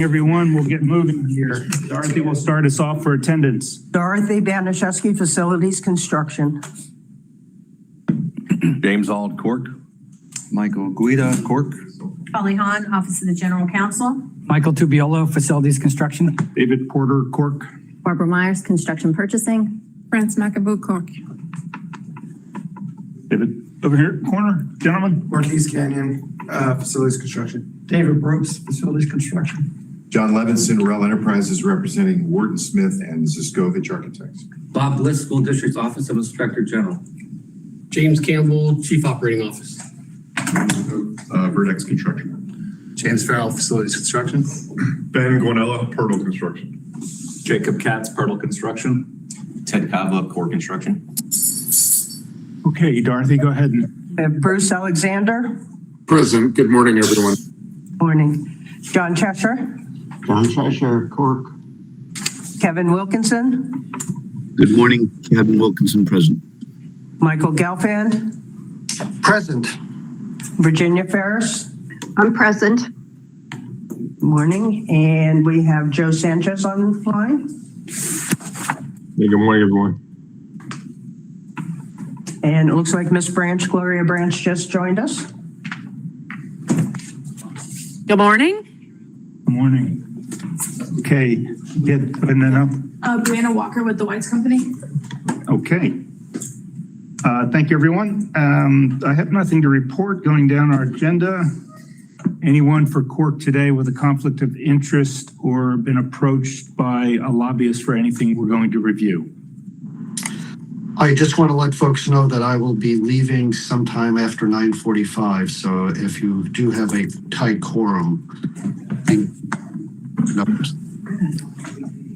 Everyone, we'll get moving here. Dorothy will start us off for attendance. Dorothy Banaszewski, Facilities Construction. James Ald, CORC. Michael Guida, CORC. Holly Hahn, Office of the General Counsel. Michael Tubiolo, Facilities Construction. David Porter, CORC. Barbara Myers, Construction Purchasing. France McAboo, CORC. David, over here, corner, gentlemen. Northeast Canyon, Facilities Construction. David Brooks, Facilities Construction. John Levinson, Rel Enterprises, representing Wharton Smith and Ziskovich Architects. Bob Bliss, School District's Office of Inspector General. James Campbell, Chief Operating Office. Vertex Construction. James Farrell, Facilities Construction. Ben Guanella, Purtle Construction. Jacob Katz, Purtle Construction. Ted Kavla, CORC Construction. Okay, Dorothy, go ahead. We have Bruce Alexander. Present. Good morning, everyone. Morning. John Cheshire. John Cheshire, CORC. Kevin Wilkinson. Good morning, Kevin Wilkinson, present. Michael Gelfand. Present. Virginia Ferris. I'm present. Morning. And we have Joe Sanchez online. Hey, good morning, everyone. And it looks like Miss Branch, Gloria Branch, just joined us. Good morning. Good morning. Okay, get putting it up. Brianna Walker with the Whites Company. Okay. Thank you, everyone. I have nothing to report going down our agenda. Anyone for CORC today with a conflict of interest or been approached by a lobbyist for anything we're going to review? I just want to let folks know that I will be leaving sometime after 9:45. So if you do have a tight quorum,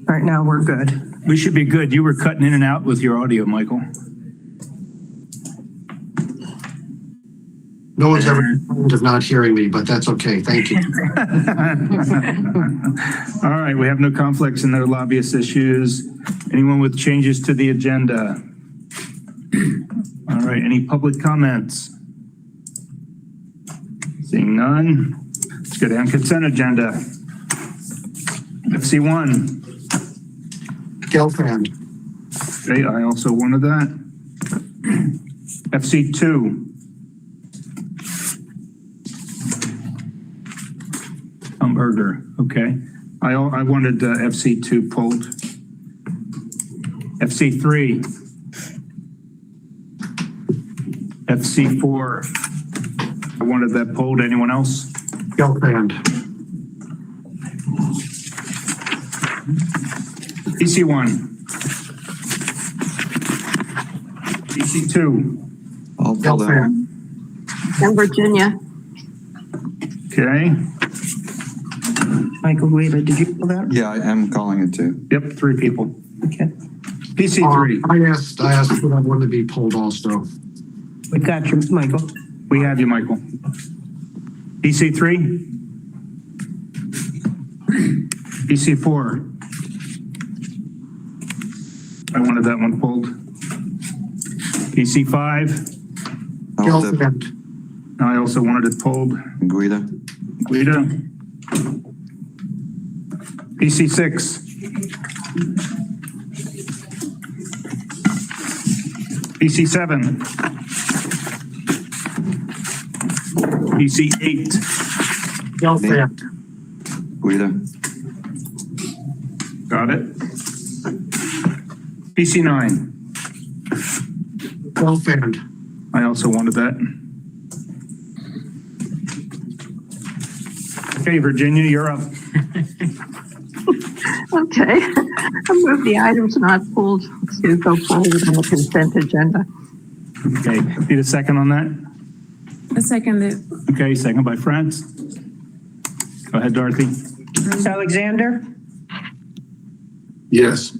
Right now, we're good. We should be good. You were cutting in and out with your audio, Michael. no one's ever complained of not hearing me, but that's okay. Thank you. All right, we have no conflicts and no lobbyist issues. Anyone with changes to the agenda? All right, any public comments? Seeing none, let's go down consent agenda. FC1. Gelfand. Okay, I also wanted that. FC2. Hamburger, okay. I wanted FC2 pulled. FC3. FC4. I wanted that pulled. Anyone else? Gelfand. PC1. PC2. I'll pull that one. And Virginia. Okay. Michael Guida, did you pull that? Yeah, I am calling it too. Yep, 3 people. Okay. PC3. I asked for that one to be pulled also. We got you, Michael. We have you, Michael. PC3. PC4. I wanted that one pulled. PC5. Gelfand. I also wanted it pulled. Guida. Guida. PC6. PC7. PC8. Gelfand. Guida. Got it. PC9. Gelfand. I also wanted that. Okay, Virginia, you're up. Okay. I move the items not pulled to go forward on the consent agenda. Okay, need a second on that? I second it. Okay, second by France. Go ahead, Dorothy. Bruce Alexander. Yes.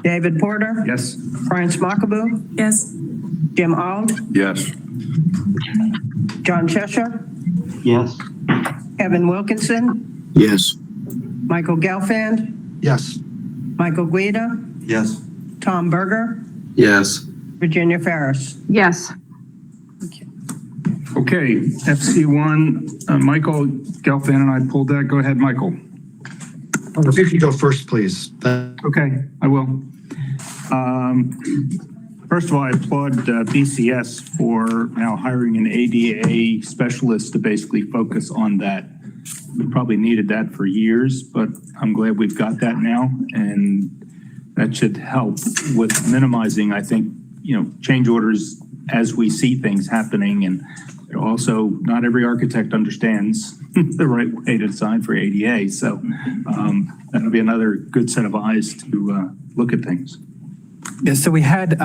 David Porter. Yes. France McAboo. Yes. Jim Ald. Yes. John Cheshire. Yes. Kevin Wilkinson. Yes. Michael Gelfand. Yes. Michael Guida. Yes. Tom Berger. Yes. Virginia Ferris. Yes. Okay, FC1, Michael Gelfand and I pulled that. Go ahead, Michael. If you could go first, please. Okay, I will. First of all, I applaud BCS for now hiring an ADA specialist to basically focus on that. We probably needed that for years, but I'm glad we've got that now, and that should help with minimizing, I think, change orders as we see things happening. And also, not every architect understands the right way to design for ADA. So that'll be another good set of eyes to look at things. Yeah, so we had,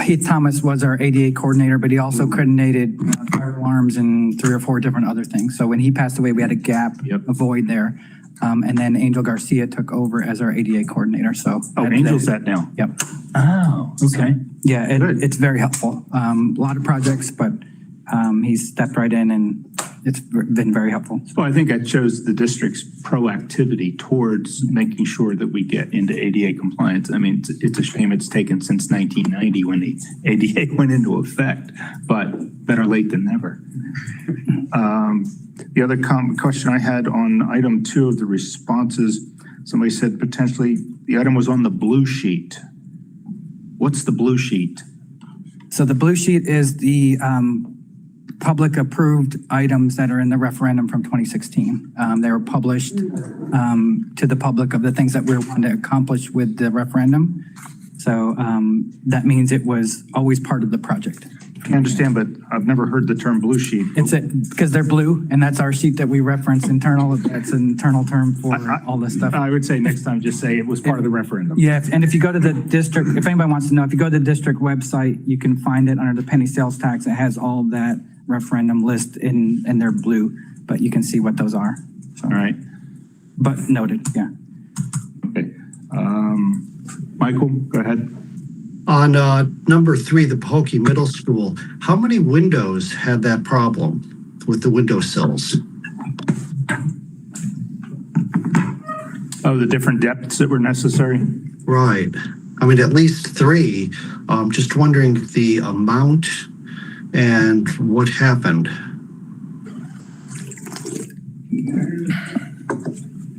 Heath Thomas was our ADA coordinator, but he also coordinated fire alarms and 3 or 4 different other things. So when he passed away, we had a gap, a void there. And then Angel Garcia took over as our ADA coordinator. So Angel's that now. Yep. Oh, okay. Yeah, it's very helpful. A lot of projects, but he's stepped right in and it's been very helpful. Well, I think that shows the district's proactivity towards making sure that we get into ADA compliance. I mean, it's a shame it's taken since 1990 when the ADA went into effect, but better late than never. The other question I had on item 2 of the responses, somebody said potentially the item was on the blue sheet. What's the blue sheet? So the blue sheet is the public approved items that are in the referendum from 2016. They were published to the public of the things that we're wanting to accomplish with the referendum. So that means it was always part of the project. I understand, but I've never heard the term blue sheet. It's because they're blue, and that's our sheet that we reference internal. That's an internal term for all this stuff. I would say next time, just say it was part of the referendum. Yeah, and if you go to the district, if anybody wants to know, if you go to the district website, you can find it under the penny sales tax. It has all of that referendum list and they're blue, but you can see what those are. So, all right. But noted, yeah. Okay. Michael, go ahead. On number 3, the Pahokee Middle School, how many windows had that problem with the windowsills? Oh, the different depths that were necessary? Right. I mean, at least 3. Just wondering the amount and what happened.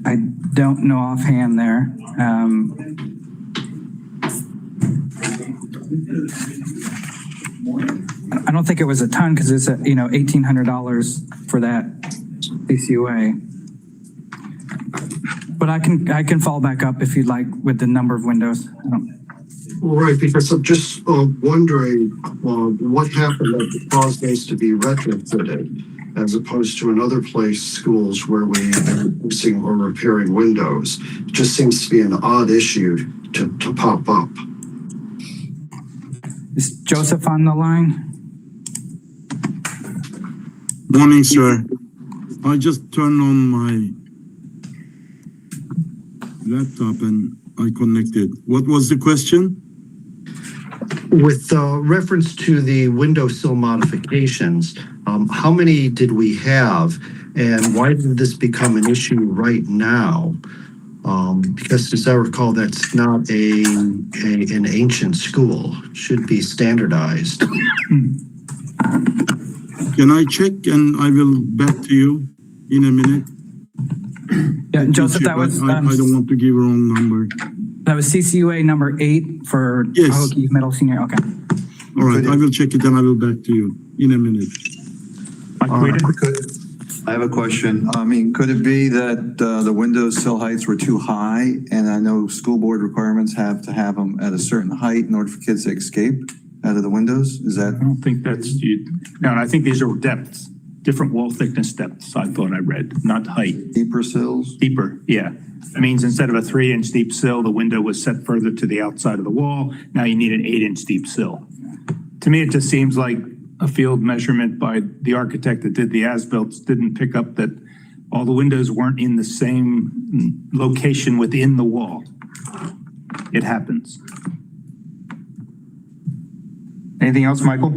I don't know offhand there. I don't think it was a ton because it's $1,800 for that CCUA. But I can follow back up if you'd like with the number of windows. Right, because I'm just wondering what happened that caused those to be retrofitted as opposed to in other schools where we are fixing or repairing windows. It just seems to be an odd issue to pop up. Is Joseph on the line? Morning, sir. I just turned on my laptop and I connected. What was the question? With reference to the windowsill modifications, how many did we have and why did this become an issue right now? Because as I recall, that's not an ancient school. It should be standardized. Can I check and I will back to you in a minute? Yeah, Joseph, that was... I don't want to give a wrong number. That was CCUA number 8 for Pahokee Middle Senior. Okay. All right, I will check it and I will back to you in a minute. I have a question. I mean, could it be that the windowsill heights were too high? And I know school board requirements have to have them at a certain height in order for kids to escape out of the windows. Is that? I don't think that's you. No, I think these are depths, different wall thickness depths. I thought I read, not height. Deeper sills? Deeper, yeah. That means instead of a 3-inch deep sill, the window was set further to the outside of the wall. Now you need an 8-inch deep sill. To me, it just seems like a field measurement by the architect that did the as-built didn't pick up that all the windows weren't in the same location within the wall. It happens. Anything else, Michael?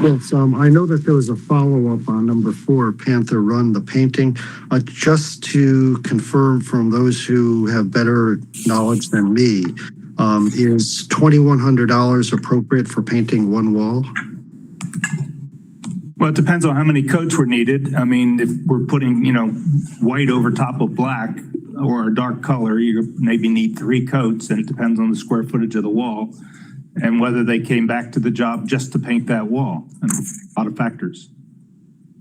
Yes, I know that there was a follow-up on number 4, Panther Run, the painting. Just to confirm from those who have better knowledge than me, is $2,100 appropriate for painting one wall? Well, it depends on how many coats were needed. I mean, if we're putting, white over top of black or a dark color, you maybe need 3 coats, and it depends on the square footage of the wall and whether they came back to the job just to paint that wall, and a lot of factors.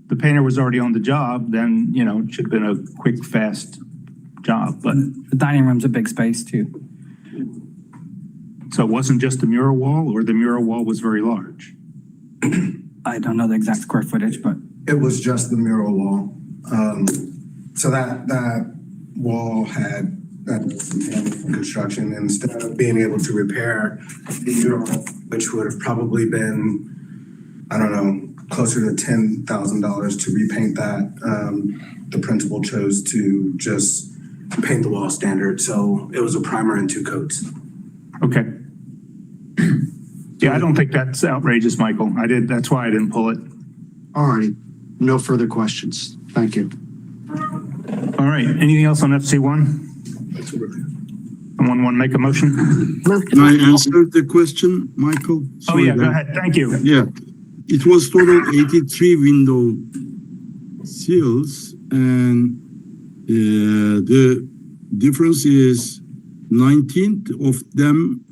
The painter was already on the job, then, it should have been a quick, fast job, but The dining room's a big space too. so it wasn't just a mural wall, or the mural wall was very large. I don't know the exact square footage, but It was just the mural wall. So that wall had construction. Instead of being able to repair the mural, which would have probably been, I don't know, closer to $10,000 to repaint that, the principal chose to just paint the wall standard. So it was a primer and 2 coats. Okay. Yeah, I don't think that's outrageous, Michael. That's why I didn't pull it. All righty. No further questions. Thank you. All right, anything else on FC1? Someone want to make a motion? Move Can I to answer the question, Michael? Oh, Sorry, yeah, go Ben. ahead. Thank you. Yeah, it was total 83 window sills, and the difference is 19 of them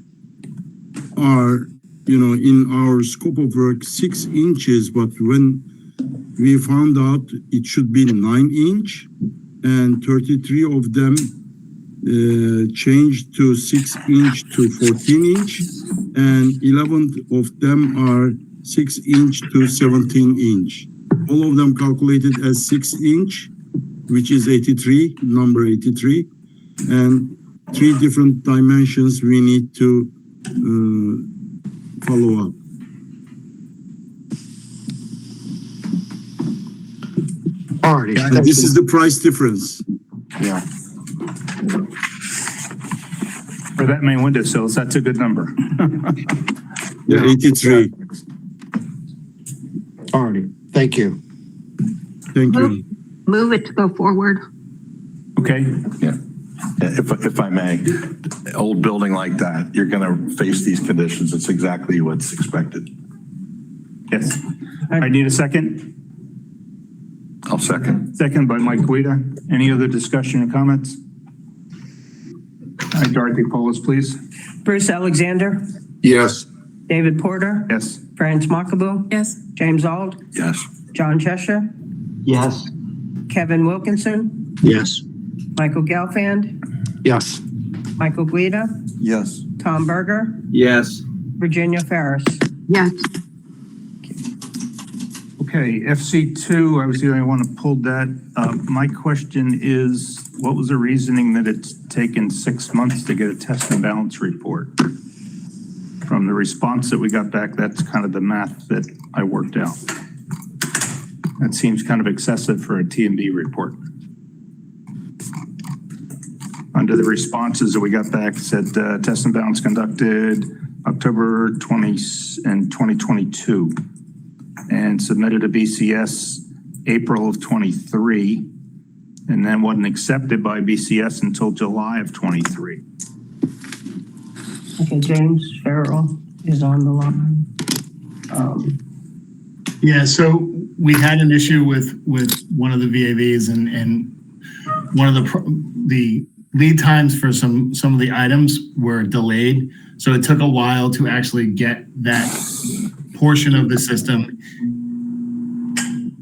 are, in our scope of work 6 inches, but when we found out it should be 9 inch, and 33 of them changed to 6 inch to 14 inch, and 11 of them are 6 inch to 17 inch. All of them calculated as 6 inch, which is 83, number 83, and 3 different dimensions we need to follow up. All righty. And this is the price difference. Yeah. For that many windowsills, that's a good number. Yeah, 83. All righty. Thank you. Thank you. move it to go forward. Okay, Yeah. If I may, old building like that, you're going to face these conditions. It's exactly what's expected. yes. I need a second. I'll second. Second by Mike Guida. Any other discussion or comments? All right, Dorothy Polis, please. Bruce Alexander, Yes. David Porter, Yes. Franz Makabu, Yes. James Auld, Yes. John Cheshire, Yes. Kevin Wilkinson, Yes. Michael Gelfand, Yes. Michael Guida, Yes. Tom Berger, Yes. Virginia Ferris. Yes. Okay, FC2, I was the only one who pulled that. My question is, what was the reasoning that it's taken 6 months to get a test and balance report? From the response that we got back, that's kind of the math that I worked out. That seems kind of excessive for a T&B report. Under the responses that we got back, it said test and balance conducted October 20 and 2022 and submitted to BCS April of 23, and then wasn't accepted by BCS until July of 23. Okay, James Farrell is on the line. Yeah, so we had an issue with one of the VAVs, and one of the lead times for some of the items were delayed. So it took a while to actually get that portion of the system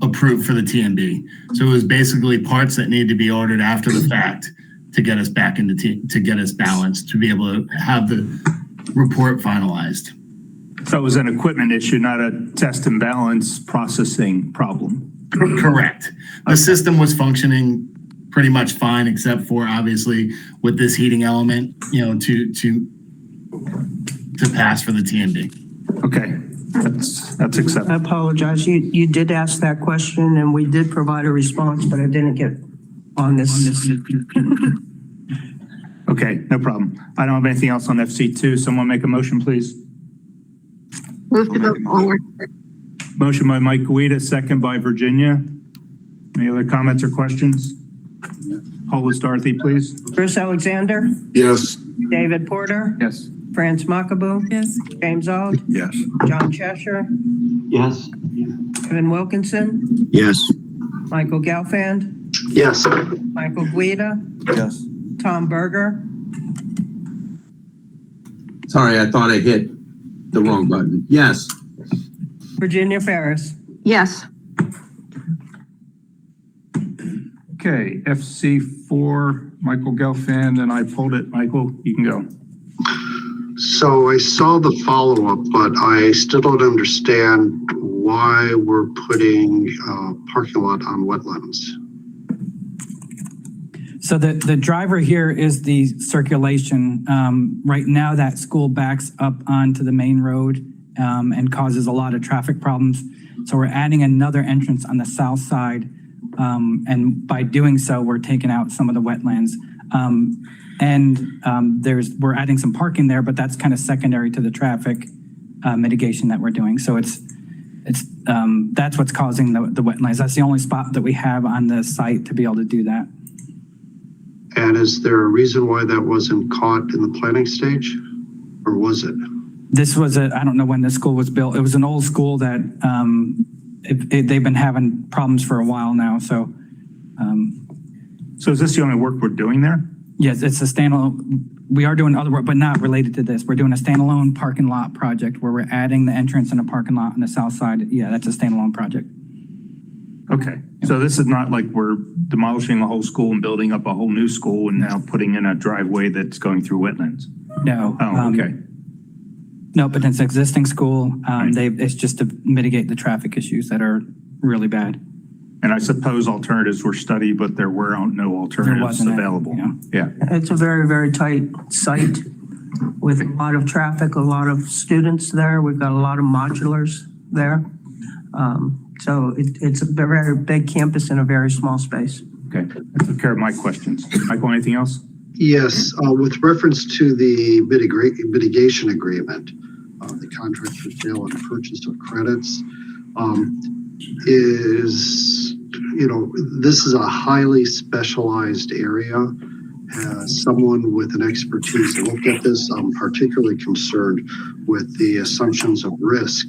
approved for the TMB. So it was basically parts that needed to be ordered after the fact to get us back into to get us balanced, to be able to have the report finalized. So it was an equipment issue, not a test and balance processing problem. Correct. The system was functioning pretty much fine, except for obviously with this heating element, to pass for the TMB. Okay, that's acceptable. I apologize. You did ask that question and we did provide a response, but I didn't get on this. Okay, no problem. I don't have anything else on FC2. Someone make a motion, please. Move to go forward. Motion by Mike Guida, second by Virginia. Any other comments or questions? Hollis Dorothy, please. Bruce Alexander, Yes. David Porter, Yes. Franz Makabu, Yes. James Auld, Yes. John Cheshire, Yes. Kevin Wilkinson, Yes. Michael Gelfand, Yes. Michael Guida, Yes. Tom Berger, Sorry, I thought I hit the wrong button. Yes. Virginia Ferris. Yes. Okay, FC4, Michael Gelfand, and I pulled it. Michael, you can go. So I saw the follow-up, but I still don't understand why we're putting parking lot on wetlands. So the driver here is the circulation. Right now, that school backs up onto the main road and causes a lot of traffic problems. So we're adding another entrance on the south side. And by doing so, we're taking out some of the wetlands. We're adding some parking there, but that's kind of secondary to the traffic mitigation that we're doing. So that's what's causing the wetlands. That's the only spot that we have on the site to be able to do that. And is there a reason why that wasn't caught in the planning stage, or was it? This was I don't know when this school was built. It was an old school that they've been having problems for a while now. So is this the only work we're doing there? yes, it's a standalone. We are doing other work, but not related to this. We're doing a standalone parking lot project where we're adding the entrance and a parking lot on the south side. Yeah, that's a standalone project. Okay, so this is not like we're demolishing a whole school and building up a whole new school and now putting in a driveway that's going through wetlands? No. Oh, okay. No, but it's an existing school. It's just to mitigate the traffic issues that are really bad. And I suppose alternatives were studied, but there were no alternatives available. Yeah. It's a very, very tight site with a lot of traffic, a lot of students there. We've got a lot of modulars there. So it's a very big campus in a very small space. Okay, that took care of my questions. Michael, anything else? Yes, with reference to the mitigation agreement, the contract for sale and purchase of credits, this is a highly specialized area. Has someone with an expertise looked at this? I'm particularly concerned with the assumptions of risk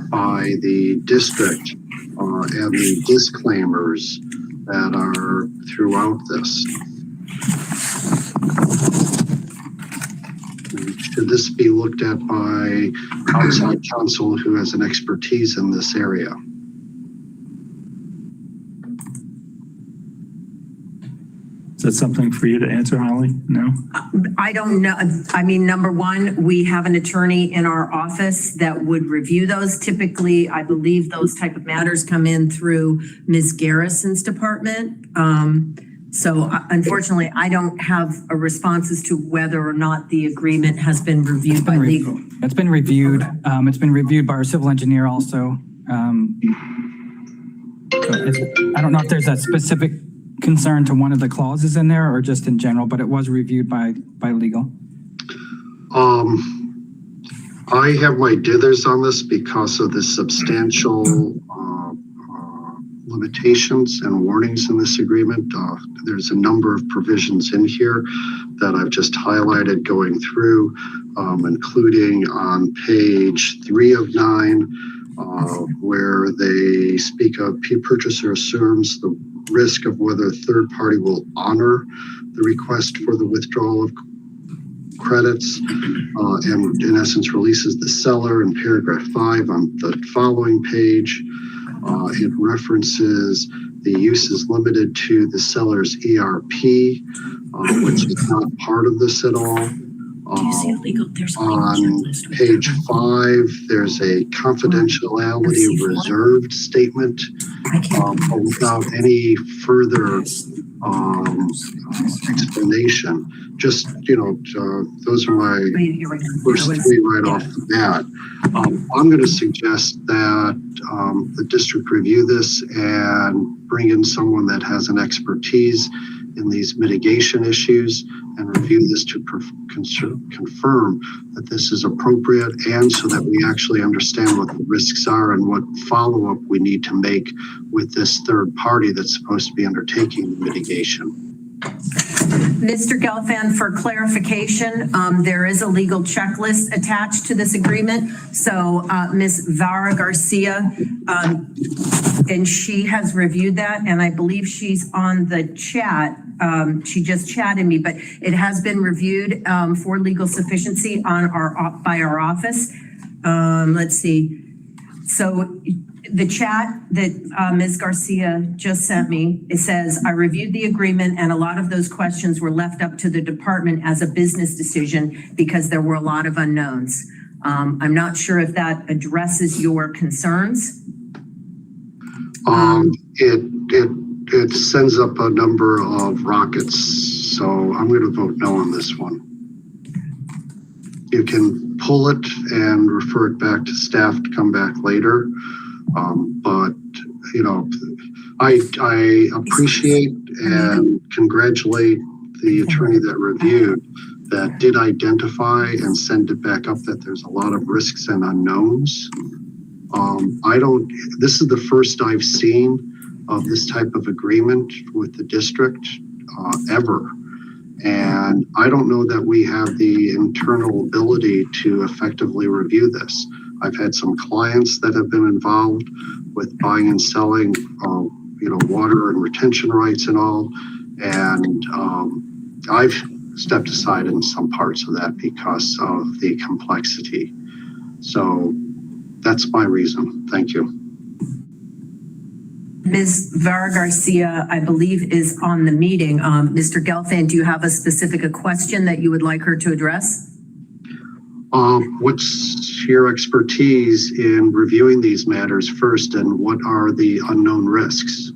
by the district and the disclaimers that are throughout this. Should this be looked at by outside counsel who has an expertise in this area? Is that something for you to answer, Holly? No? I don't know. I mean, number one, we have an attorney in our office that would review those. Typically, I believe those type of matters come in through Ms. Garrison's department. So unfortunately, I don't have a response as to whether or not the agreement has been reviewed by legal. It's been reviewed. It's been reviewed by our civil engineer also. I don't know if there's a specific concern to one of the clauses in there or just in general, but it was reviewed by legal. I have my dithers on this because of the substantial limitations and warnings in this agreement. There's a number of provisions in here that I've just highlighted going through, including on page 3 of 9, where they speak of purchaser assumes the risk of whether a third party will honor the request for the withdrawal of credits, and in essence releases the seller. In paragraph 5 on the following page, it references the use is limited to the seller's ERP, which is not part of this at all. On page 5, there's a confidentiality reserved statement, but without any further explanation. Just, those are my first 3 right off the bat. I'm going to suggest that the district review this and bring in someone that has an expertise in these mitigation issues and review this to confirm that this is appropriate, and so that we actually understand what the risks are and what follow-up we need to make with this third party that's supposed to be undertaking the mitigation. Mr. Gelfand, for clarification, there is a legal checklist attached to this agreement. So Ms. Vara Garcia, and she has reviewed that, and I believe she's on the chat. She just chatted me, but it has been reviewed for legal sufficiency by our office. Let's see. So the chat that Ms. Garcia just sent me, it says, I reviewed the agreement and a lot of those questions were left up to the department as a business decision because there were a lot of unknowns. I'm not sure if that addresses your concerns. It sends up a number of rockets, so I'm going to vote no on this one. You can pull it and refer it back to staff to come back later. But, you know, I appreciate and congratulate the attorney that reviewed, that did identify and send it back up that there's a lot of risks and unknowns. This is the first I've seen of this type of agreement with the district ever. And I don't know that we have the internal ability to effectively review this. I've had some clients that have been involved with buying and selling, water and retention rights and all. And I've stepped aside in some parts of that because of the complexity. So that's my reason. Thank you. Ms. Vara Garcia, I believe, is on the meeting. Mr. Gelfand, do you have a specific question that you would like her to address? What's your expertise in reviewing these matters first, and what are the unknown risks?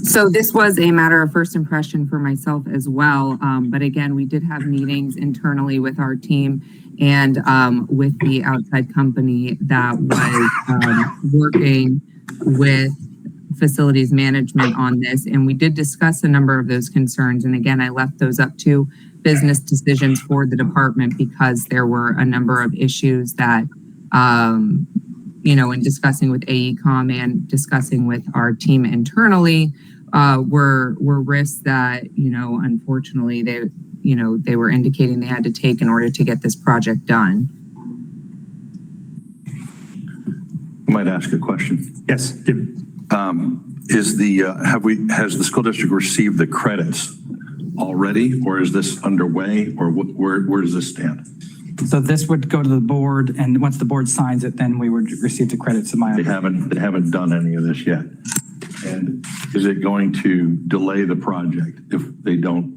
So this was a matter of first impression for myself as well. But again, we did have meetings internally with our team and with the outside company that was working with facilities management on this. And we did discuss a number of those concerns. And again, I left those up to business decisions for the department because there were a number of issues that, in discussing with AECOM and discussing with our team internally, were risks that, unfortunately they were indicating they had to take in order to get this project done. I might ask a question. Yes. Has the school district received the credits already, or is this underway, or where does this stand? So this would go to the board, and once the board signs it, then we would receive the credits. They haven't done any of this yet. And is it going to delay the project if they don't?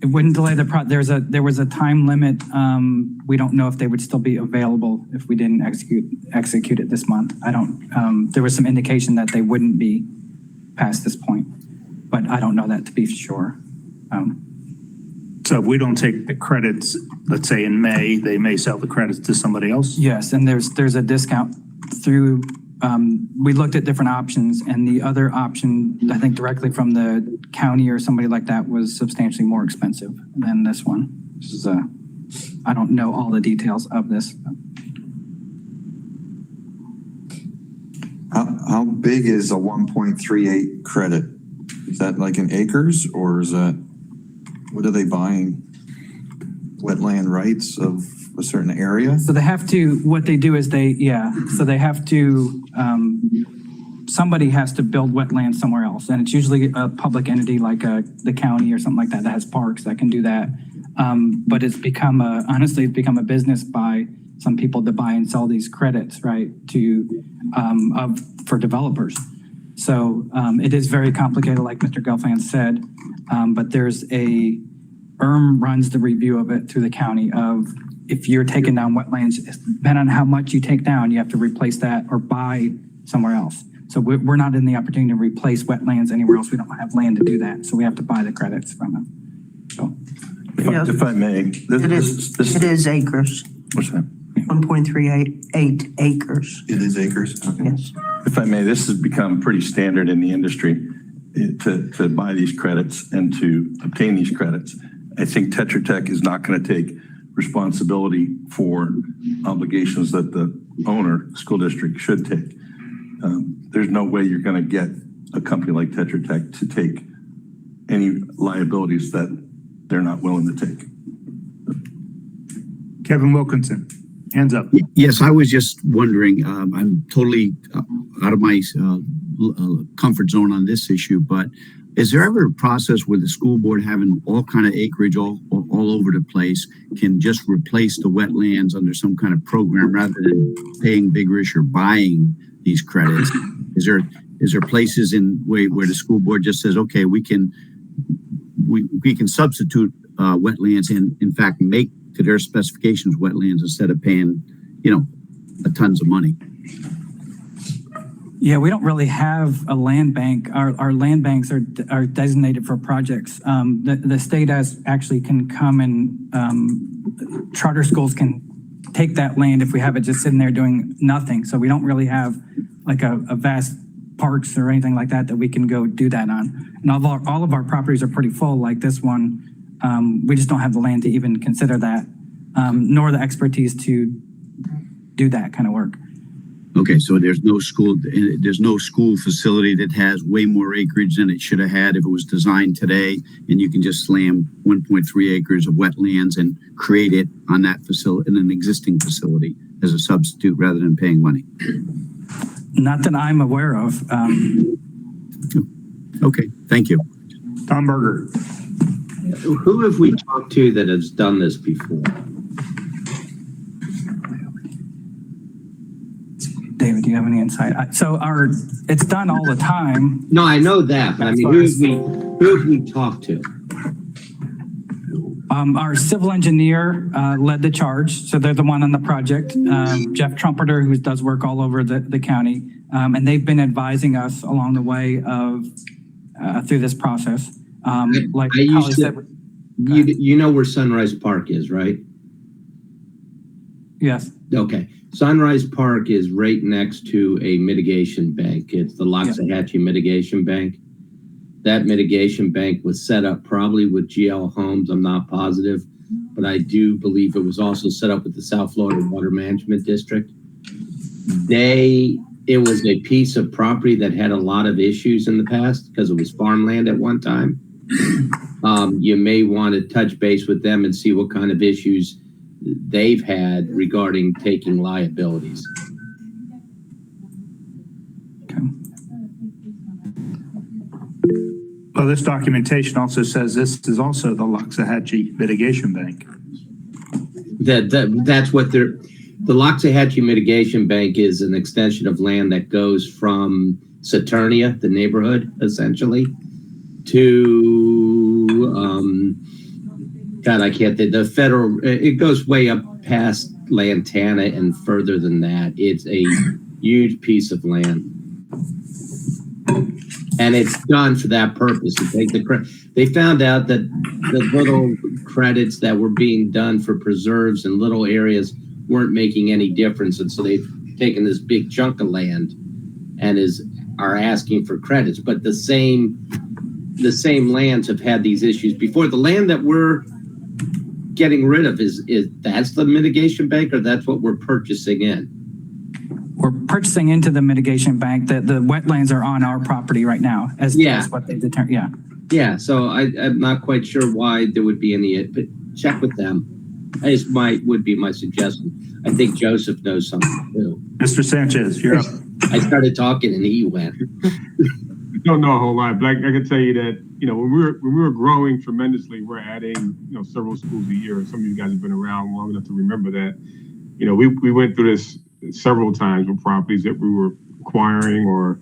It wouldn't delay the project. There was a time limit. We don't know if they would still be available if we didn't execute it this month. There was some indication that they wouldn't be past this point, but I don't know that to be sure. So if we don't take the credits, let's say in May, they may sell the credits to somebody else? Yes, and there's a discount through, we looked at different options, and the other option, I think directly from the county or somebody like that, was substantially more expensive than this one. This is I don't know all the details of this. How big is a 1.38 credit? Is that like in acres, or is that, what are they buying? Wetland rights of a certain area? So they have to, what they do is they have to, somebody has to build wetlands somewhere else. And it's usually a public entity like the county or something like that has parks that can do that. But it's become honestly, it's become a business by some people to buy and sell these credits, right, for developers. So it is very complicated, like Mr. Gelfand said, but there's runs the review of it through the county of if you're taking down wetlands, depending on how much you take down, you have to replace that or buy somewhere else. So we're not in the opportunity to replace wetlands anywhere else. We don't have land to do that. So we have to buy the credits from them. So if I may, it is acres. What's that? 1.38 acres. It is acres? Okay. Yes. If I may, this has become pretty standard in the industry to buy these credits and to obtain these credits. I think Tetra Tech is not going to take responsibility for obligations that the owner, school district, should take. There's no way you're going to get a company like Tetra Tech to take any liabilities that they're not willing to take. Kevin Wilkinson, hands up. Yes, I was just wondering, I'm totally out of my comfort zone on this issue, but is there ever a process where the school board, having all kind of acreage all over the place, can just replace the wetlands under some kind of program rather than paying vigorous or buying these credits? Is there places in where the school board just says, okay, we can substitute wetlands and in fact make to their specifications wetlands instead of paying, tons of money? Yeah, we don't really have a land bank. Our land banks are designated for projects. The state actually can come and charter schools can take that land if we have it just sitting there doing nothing. So we don't really have like a vast parks or anything like that we can go do that on. And all of our properties are pretty full, like this one. We just don't have the land to even consider that, nor the expertise to do that kind of work. Okay, so there's no school facility that has way more acreage than it should have had if it was designed today, and you can just slam 1.3 acres of wetlands and create it on that facility, in an existing facility, as a substitute rather than paying money. Not that I'm aware of. Okay, thank you. Tom Berger. Who have we talked to that has done this before? David, do you have any insight? It's done all the time. No, I know that, but I mean, who have we talked to? Our civil engineer led the charge, so they're the one on the project. Jeff Trumpeter, who does work all over the county, and they've been advising us along the way of through this process. Like Holly said, you know where Sunrise Park is, right? Yes. Okay. Sunrise Park is right next to a mitigation bank. It's the Loxahatchee Mitigation Bank. That mitigation bank was set up probably with GL Homes. I'm not positive, but I do believe it was also set up with the South Florida Water Management District. It was a piece of property that had a lot of issues in the past because it was farmland at one time. You may want to touch base with them and see what kind of issues they've had regarding taking liabilities. Okay. Well, this documentation also says this is also the Loxahatchee Mitigation Bank. That's what the Loxahatchee Mitigation Bank is, an extension of land that goes from Saturnia, the neighborhood, essentially, to God, I can't think. The federal, it goes way up past Lantana and further than that. It's a huge piece of land. And it's done for that purpose, to take the credit. They found out that the little credits that were being done for preserves in little areas weren't making any difference. And so they've taken this big chunk of land and are asking for credits. But the same lands have had these issues before. The land that we're getting rid of is that's the mitigation bank, or that's what we're purchasing in? We're purchasing into the mitigation bank. The wetlands are on our property right now, as what they determined. Yeah. Yeah. So I'm not quite sure why there would be any, but check with them. Would be my suggestion. I think Joseph knows something too. Mr. Sanchez, you're up. I started talking and he went. Don't know a whole lot, but I can tell you that, when we were growing tremendously, we're adding, several schools a year. Some of you guys have been around long enough to remember that. We went through this several times with properties that we were acquiring or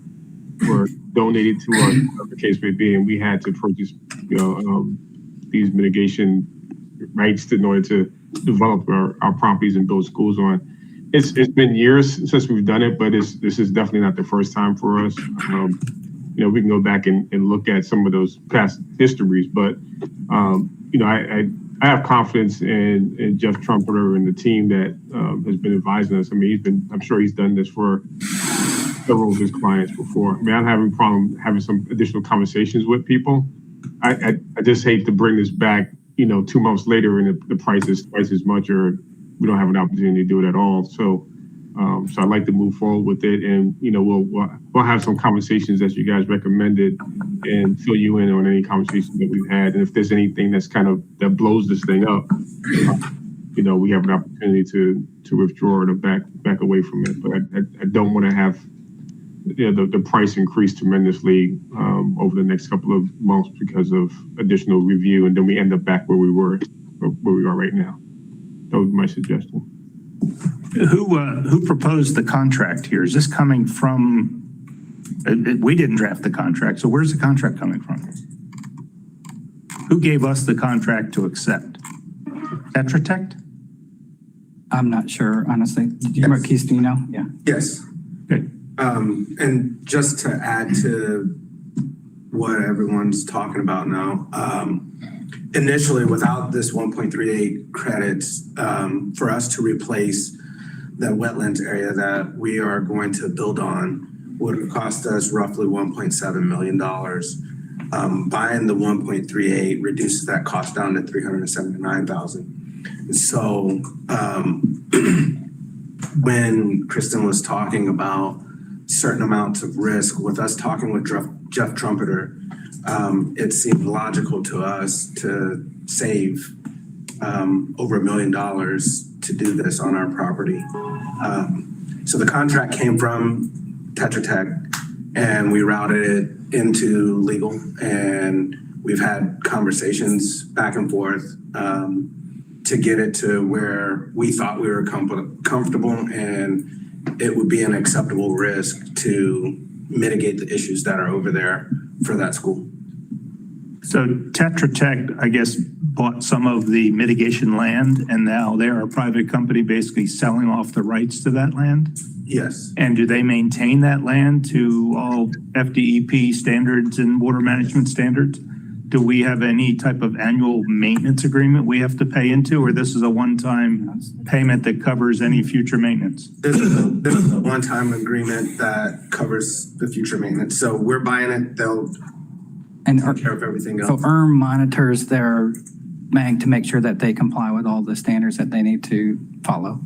were donated to, or whatever the case may be, and we had to purchase, these mitigation rights in order to develop our properties and build schools on. It's been years since we've done it, but this is definitely not the first time for us. We can go back and look at some of those past histories, but I have confidence in Jeff Trumpeter and the team that has been advising us. I mean, I'm sure he's done this for several of his clients before. I mean, I'm having a problem having some additional conversations with people. I just hate to bring this back, 2 months later and the price is twice as much, or we don't have an opportunity to do it at all. So So I'd like to move forward with it, and we'll have some conversations as you guys recommended, and fill you in on any conversations that we've had. And if there's anything that blows this thing up, we have an opportunity to withdraw it or back away from it. But I don't want to have the price increase tremendously over the next couple of months because of additional review, and then we end up back where we are right now. That was my suggestion. Who proposed the contract here? Is this coming from, we didn't draft the contract, so where's the contract coming from? Who gave us the contract to accept? Tetra Tech? I'm not sure, honestly. Keith, do you know? Yeah. Yes. Okay. And just to add to what everyone's talking about now, initially without this 1.38 credits, for us to replace the wetlands area that we are going to build on would cost us roughly $1.7 million. Buying the 1.38 reduces that cost down to $379,000. So when Kristen was talking about certain amounts of risk, with us talking with Jeff Trumpeter, it seemed logical to us to save over $1 million to do this on our property. So the contract came from Tetra Tech, and we routed it into legal, and we've had conversations back and forth to get it to where we thought we were comfortable and it would be an acceptable risk to mitigate the issues that are over there for that school. So Tetra Tech, I guess, bought some of the mitigation land, and now they're a private company basically selling off the rights to that land? Yes. And do they maintain that land to all FDEP standards and water management standards? Do we have any type of annual maintenance agreement we have to pay into, or this is a one-time payment that covers any future maintenance? This is a one-time agreement that covers the future maintenance. So we're buying it, they'll take care of everything else. So monitors their bank to make sure that they comply with all the standards that they need to follow.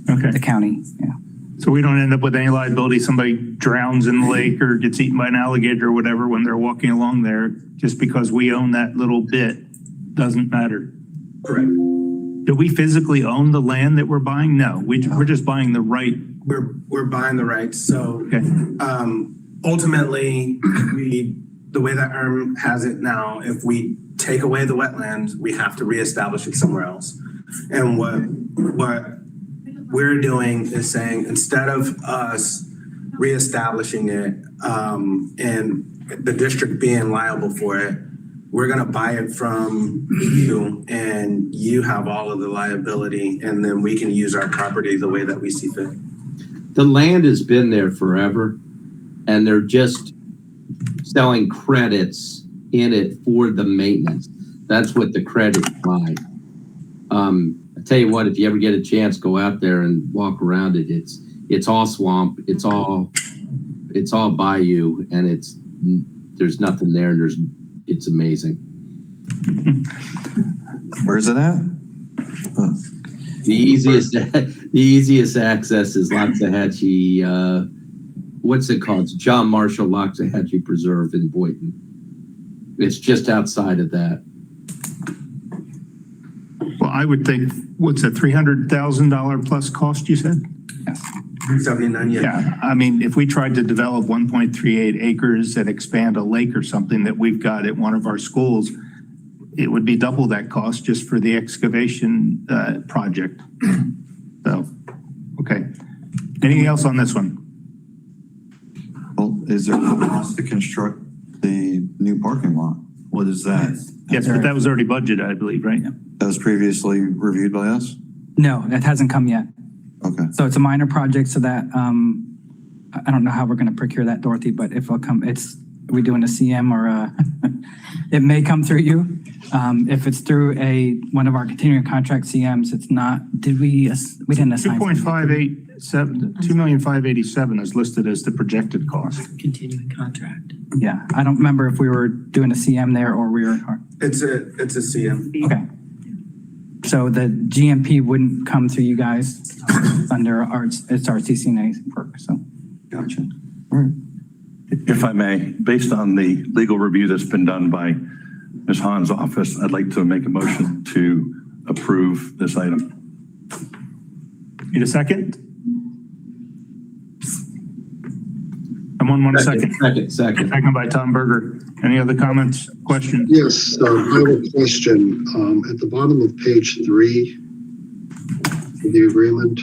Okay. The county, yeah. So we don't end up with any liability, somebody drowns in the lake or gets eaten by an alligator or whatever when they're walking along there, just because we own that little bit, doesn't matter. Correct. Do we physically own the land that we're buying? No, we're just buying the right. We're buying the rights. So okay. Ultimately, the way that has it now, if we take away the wetlands, we have to reestablish it somewhere else. And what we're doing is saying, instead of us reestablishing it and the district being liable for it, we're going to buy it from you, and you have all of the liability, and then we can use our property the way that we see fit. The land has been there forever, and they're just selling credits in it for the maintenance. That's what the credits buy. I tell you what, if you ever get a chance, go out there and walk around it. It's all swamp. It's all bayou, and there's nothing there. It's amazing. Where's it at? The easiest access is Loxahatchee. What's it called? It's John Marshall Loxahatchee Preserve in Boynton. It's just outside of that. Well, I would think, what's a $300,000 plus cost, you said? Yes. 379, yeah. Yeah, I mean, if we tried to develop 1.38 acres and expand a lake or something that we've got at one of our schools, it would be double that cost just for the excavation project. So, okay. Anything else on this one? Well, is there a cost to construct the new parking lot? What is that? Yes, but that was already budgeted, I believe, right? That was previously reviewed by us? No, that hasn't come yet. Okay. So it's a minor project so that, I don't know how we're going to procure that, Dorothy, but if it'll come, are we doing a CM or it may come through you. If it's through one of our continuing contract CMs, it's not, we didn't assign. 2,587 is listed as the projected cost. Continuing contract. Yeah, I don't remember if we were doing a CM there or we were. It's a CM. Okay. So the GMP wouldn't come through you guys under it's our CCNA work, so. Gotcha. If I may, based on the legal review that's been done by Ms. Hahn's office, I'd like to make a motion to approve this item. Need a second? Someone want a second? Second by Tom Berger. Any other comments, questions? Yes, I have a question. At the bottom of page 3 of the agreement,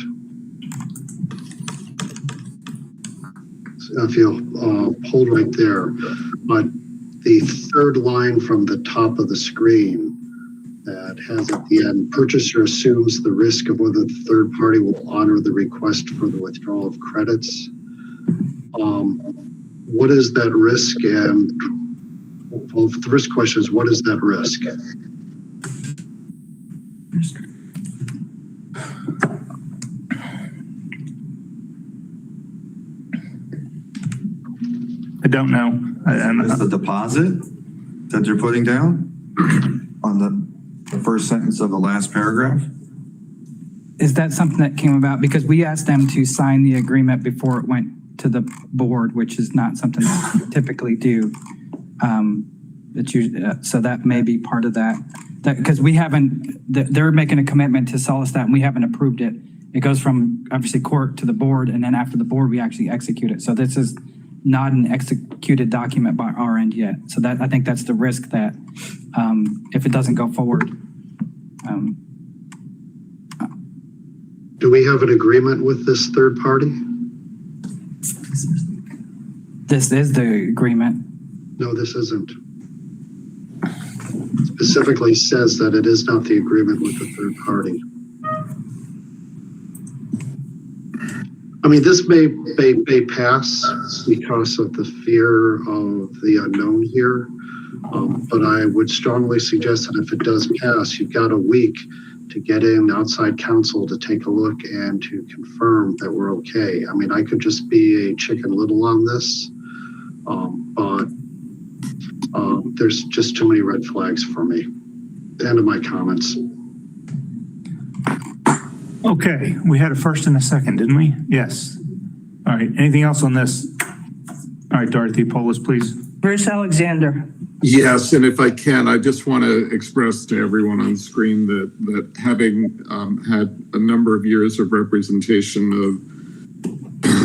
I feel pulled right there, but the third line from the top of the screen that has at the end, purchaser assumes the risk of whether the third party will honor the request for the withdrawal of credits. What is that risk? And well, the risk question is, what is that risk? I don't know. Is the deposit that you're putting down on the first sentence of the last paragraph? Is that something that came about? Because we asked them to sign the agreement before it went to the board, which is not something that we typically do. So that may be part of that. Because we haven't, they're making a commitment to sell us that and we haven't approved it. It goes from obviously court to the board, and then after the board, we actually execute it. So this is not an executed document by our end yet. So that, I think that's the risk that if it doesn't go forward. Do we have an agreement with this third party? This is the agreement. No, this isn't. Specifically says that it is not the agreement with the third party. I mean, this may pass because of the fear of the unknown here, but I would strongly suggest that if it does pass, you've got a week to get in outside counsel to take a look and to confirm that we're okay. I mean, I could just be a chicken little on this, but there's just too many red flags for me. The end of my comments. Okay, we had a first and a second, didn't we? Yes. All right, anything else on this? All right, Dorothy, poll us, please. Bruce Alexander. Yes, and if I can, I just want to express to everyone on screen that having had a number of years of representation of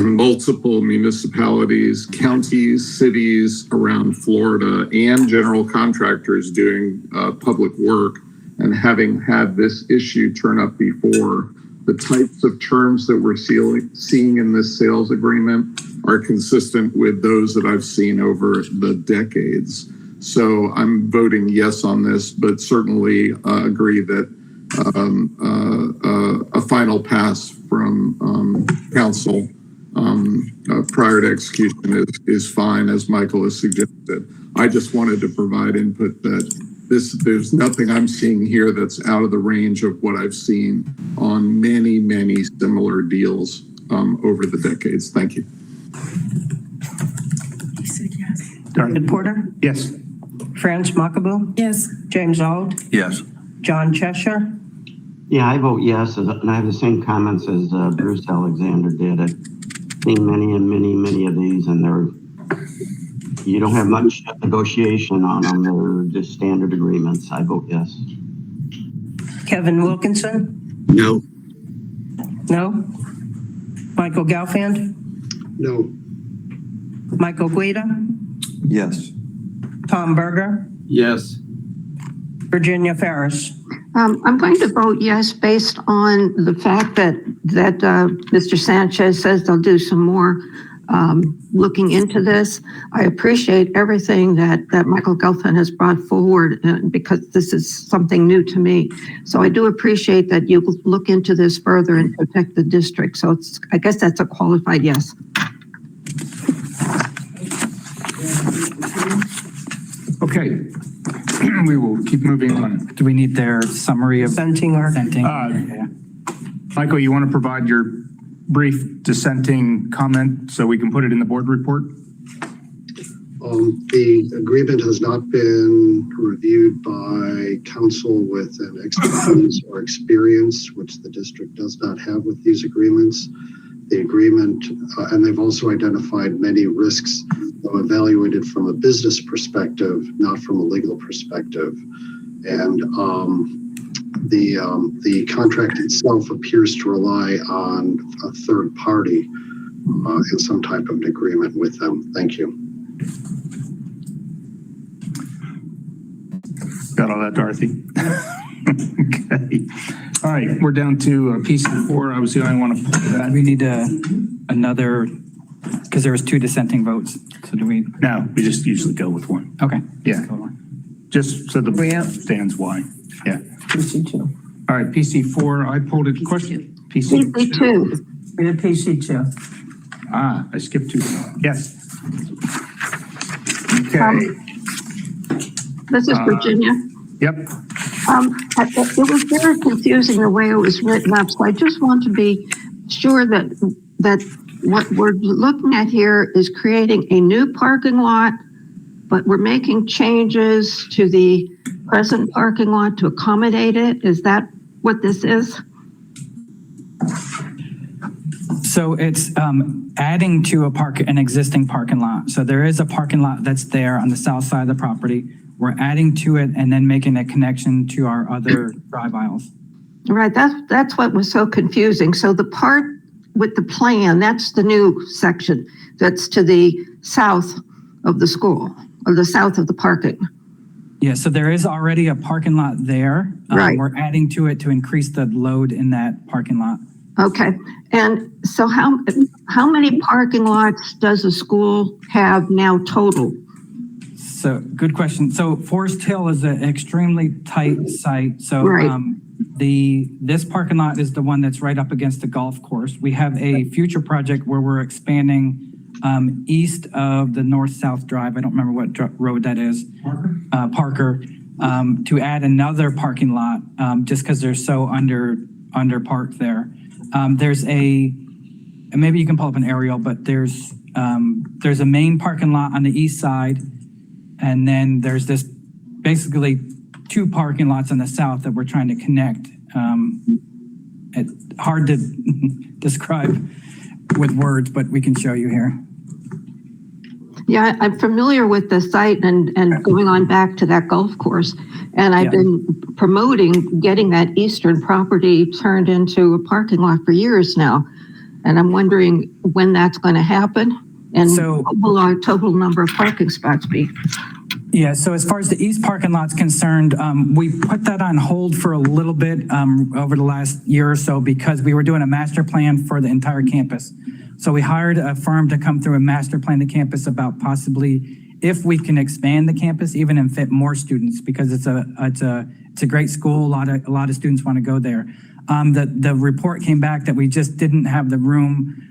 multiple municipalities, counties, cities around Florida, and general contractors doing public work, and having had this issue turn up before, the types of terms that we're seeing in this sales agreement are consistent with those that I've seen over the decades. So I'm voting yes on this, but certainly agree that a final pass from council prior to execution is fine, as Michael has suggested. I just wanted to provide input that there's nothing I'm seeing here that's out of the range of what I've seen on many, many similar deals over the decades. Thank you. David Porter? Yes. Franz Makabu? Yes. James Auld? Yes. John Cheshire? Yeah, I vote yes, and I have the same comments as Bruce Alexander did. I've seen many of these, and you don't have much negotiation on them. They're just standard agreements. I vote yes. Kevin Wilkinson? No. No? Michael Gelfand? No. Michael Guida? Yes. Tom Berger? Yes. Virginia Ferris? I'm going to vote yes based on the fact that Mr. Sanchez says they'll do some more looking into this. I appreciate everything that Michael Gelfand has brought forward because this is something new to me. So I do appreciate that you look into this further and protect the district. So I guess that's a qualified yes. Okay, we will keep moving on. Do we need their summary of dissenting or Michael, you want to provide your brief dissenting comment so we can put it in the board report? The agreement has not been reviewed by counsel with an expertise or experience, which the district does not have with these agreements. The agreement, and they've also identified many risks evaluated from a business perspective, not from a legal perspective. And the contract itself appears to rely on a third party in some type of an agreement with them. Thank you. Got all that, Dorothy? Okay. All right, we're down to PC4. I was the only one to pull that. We need another, because there was 2 dissenting votes. So do we? No, we just usually go with one. Okay. Yeah. Just so the board understands why. Yeah. PC2. All right, PC4, I pulled it. Question. PC2. We did PC2. Ah, I skipped 2. Yes. Okay. This is Virginia. Yep. It was very confusing the way it was written up, so I just want to be sure that what we're looking at here is creating a new parking lot, but we're making changes to the present parking lot to accommodate it. Is that what this is? So it's adding to an existing parking lot. So there is a parking lot that's there on the south side of the property. We're adding to it and then making a connection to our other drive aisles. Right, that's what was so confusing. So the part with the plan, that's the new section that's to the south of the school, or the south of the parking. Yeah, so there is already a parking lot there. Right. We're adding to it to increase the load in that parking lot. Okay, and so how many parking lots does the school have now total? So good question. So Forest Hill is an extremely tight site. So Right. This parking lot is the one that's right up against the golf course. We have a future project where we're expanding east of the north-south drive. I don't remember what road that is. Parker. To add another parking lot, just because they're so under parked there. There's and maybe you can pull up an aerial, but there's a main parking lot on the east side. And then there's this basically 2 parking lots on the south that we're trying to connect. It's hard to describe with words, but we can show you here. Yeah, I'm familiar with the site and going on back to that golf course. And I've been promoting getting that eastern property turned into a parking lot for years now. And I'm wondering when that's going to happen. And what will our total number of parking spots be? Yeah, so as far as the east parking lot's concerned, we put that on hold for a little bit over the last year or so because we were doing a master plan for the entire campus. So we hired a firm to come through and master plan the campus about possibly if we can expand the campus even and fit more students because it's a great school. A lot of students want to go there. The report came back that we just didn't have the room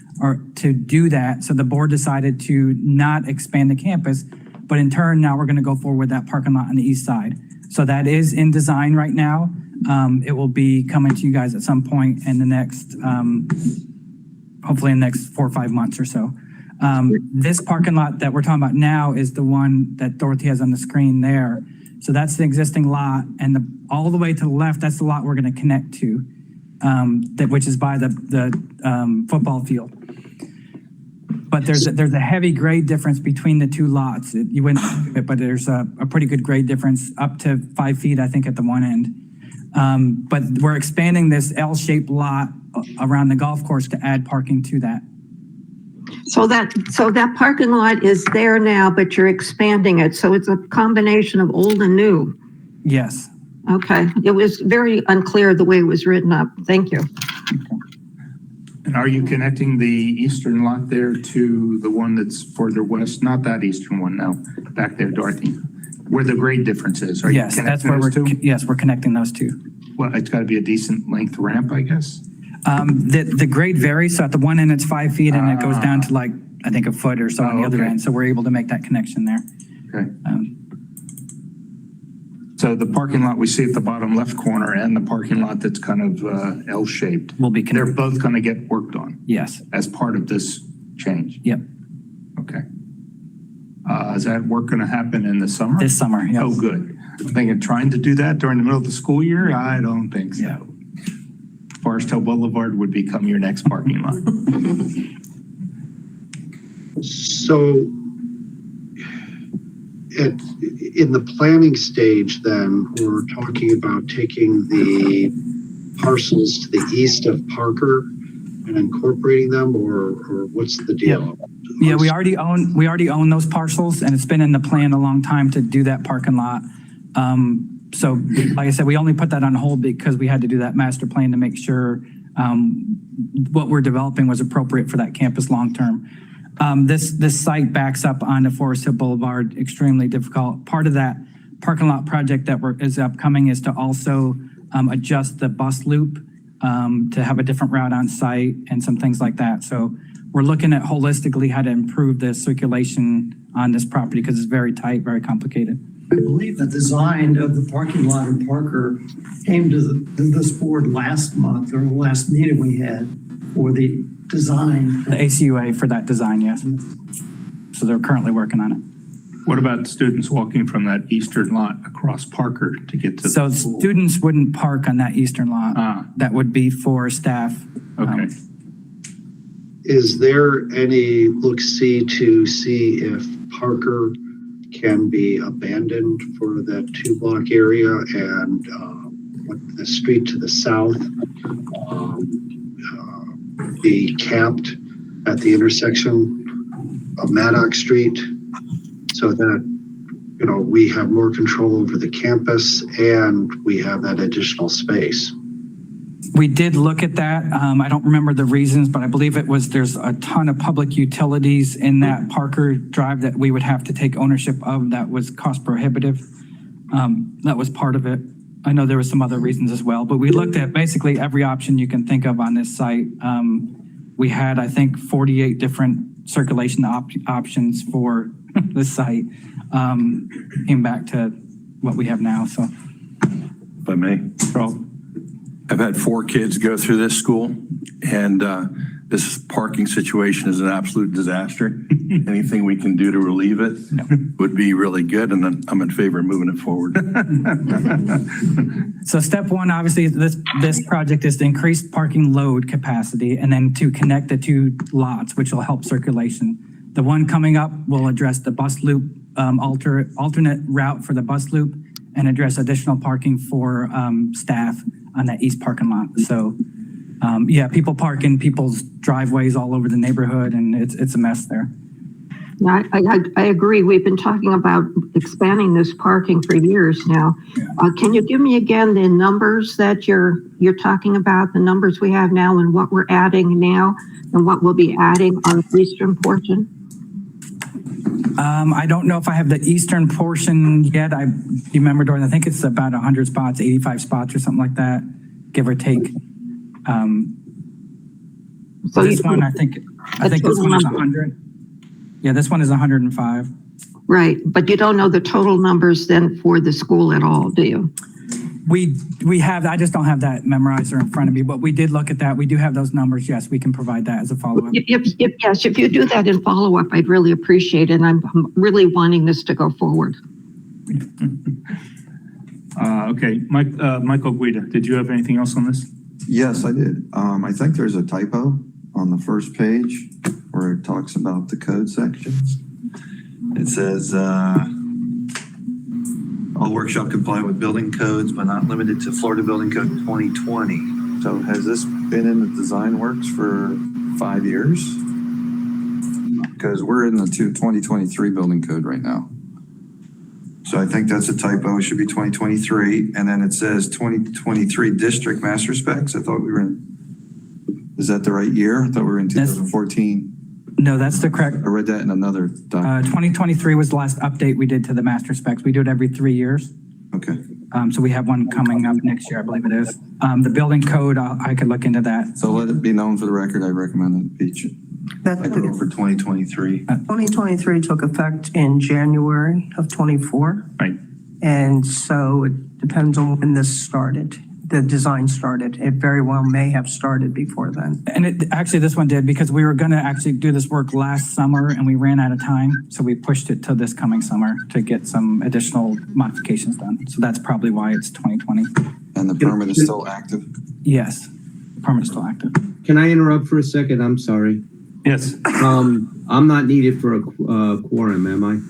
to do that. So the board decided to not expand the campus, but in turn, now we're going to go forward with that parking lot on the east side. So that is in design right now. It will be coming to you guys at some point in the next, hopefully in the next 4 or 5 months or so. This parking lot that we're talking about now is the one that Dorothy has on the screen there. So that's the existing lot, and all the way to the left, that's the lot we're going to connect to, which is by the football field. But there's a heavy grade difference between the 2 lots. You wouldn't think of it, but there's a pretty good grade difference up to 5 feet, I think, at the one end. But we're expanding this L-shaped lot around the golf course to add parking to that. So that parking lot is there now, but you're expanding it. So it's a combination of old and new. Yes. Okay. It was very unclear the way it was written up. Thank you. And are you connecting the eastern lot there to the one that's further west? Not that eastern one, no. Back there, Dorothy, where the grade difference is. Are you Yes, that's where we're connecting those 2. Well, it's got to be a decent length ramp, I guess. The grade varies. So at the one end, it's 5 feet, and it goes down to like, I think, a foot or so on the other end. So we're able to make that connection there. Okay. So the parking lot we see at the bottom left corner and the parking lot that's kind of L-shaped, will be they're both going to get worked on. Yes. As part of this change. Yep. Okay. Is that work going to happen in the summer? This summer, yes. Oh, good. I'm thinking trying to do that during the middle of the school year? I don't think so. Forest Hill Boulevard would become your next parking lot. So in the planning stage, then, we're talking about taking the parcels to the east of Parker and incorporating them, or what's the deal? Yeah, we already own those parcels, and it's been in the plan a long time to do that parking lot. So like I said, we only put that on hold because we had to do that master plan to make sure what we're developing was appropriate for that campus long-term. This site backs up onto Forest Hill Boulevard, extremely difficult. Part of that parking lot project that is upcoming is to also adjust the bus loop to have a different route on site and some things like that. So we're looking at holistically how to improve the circulation on this property because it's very tight, very complicated. I believe the design of the parking lot in Parker came to this board last month, or the last meeting we had, for the design. The ACUA for that design, yes. So they're currently working on it. What about students walking from that eastern lot across Parker to get to So the school? students wouldn't park on that eastern lot. That would be for staff. Okay. Is there any look-see to see if Parker can be abandoned for that 2-block area and the street to the south be capped at the intersection of Maddox Street so that, you know, we have more control over the campus and we have that additional space? We did look at that. I don't remember the reasons, but I believe there's a ton of public utilities in that Parker Drive that we would have to take ownership of. That was cost prohibitive. That was part of it. I know there were some other reasons as well, but we looked at basically every option you can think of on this site. We had, I think, 48 different circulation options for this site. Came back to what we have now, so. If I may. I've had 4 kids go through this school, and this parking situation is an absolute disaster. Anything we can do to relieve it would be really good, and then I'm in favor of moving it forward. So step one, obviously, this project is to increase parking load capacity and then to connect the 2 lots, which will help circulation. The one coming up will address the bus loop, alternate route for the bus loop, and address additional parking for staff on that east parking lot. So yeah, people park in people's driveways all over the neighborhood, and it's a mess there. Yeah, I agree. We've been talking about expanding this parking for years now. Can you give me again the numbers that you're talking about, the numbers we have now and what we're adding now and what we'll be adding on the eastern portion? I don't know if I have the eastern portion yet. You remember, Dorothy, I think it's about 100 spots, 85 spots or something like that, give or take. So this one, I think this one is 100. Yeah, this one is 105. Right, but you don't know the total numbers then for the school at all, do you? We have, I just don't have that memorized or in front of me, but we did look at that. We do have those numbers. Yes, we can provide that as a follow-up. Yes, if you do that in follow-up, I'd really appreciate it. And I'm really wanting this to go forward. Okay, Michael Guida, did you have anything else on this? Yes, I did. I think there's a typo on the first page where it talks about the code sections. It says, all work shall comply with building codes, but not limited to Florida Building Code 2020. So has this been in the design works for 5 years? Because we're in the 2023 building code right now. So I think that's a typo. It should be 2023. And then it says 2023 district master specs. I thought we were in, is that the right year? I thought we were in 2014. No, that's the correct. I read that in another document. 2023 was the last update we did to the master specs. We do it every 3 years. Okay. So we have one coming up next year, I believe it is. The building code, I could look into that. So let it be known for the record, I recommend it be for 2023. 2023 took effect in January of 24. Right. And so it depends on when this started. the design started. It very well may have started before then. And actually, this one did because we were going to actually do this work last summer and we ran out of time. So we pushed it to this coming summer to get some additional modifications done. So that's probably why it's 2020. And the permit is still active? Yes, the permit is still active. Can I interrupt for a second? I'm sorry. Yes. I'm not needed for a quorum, am I?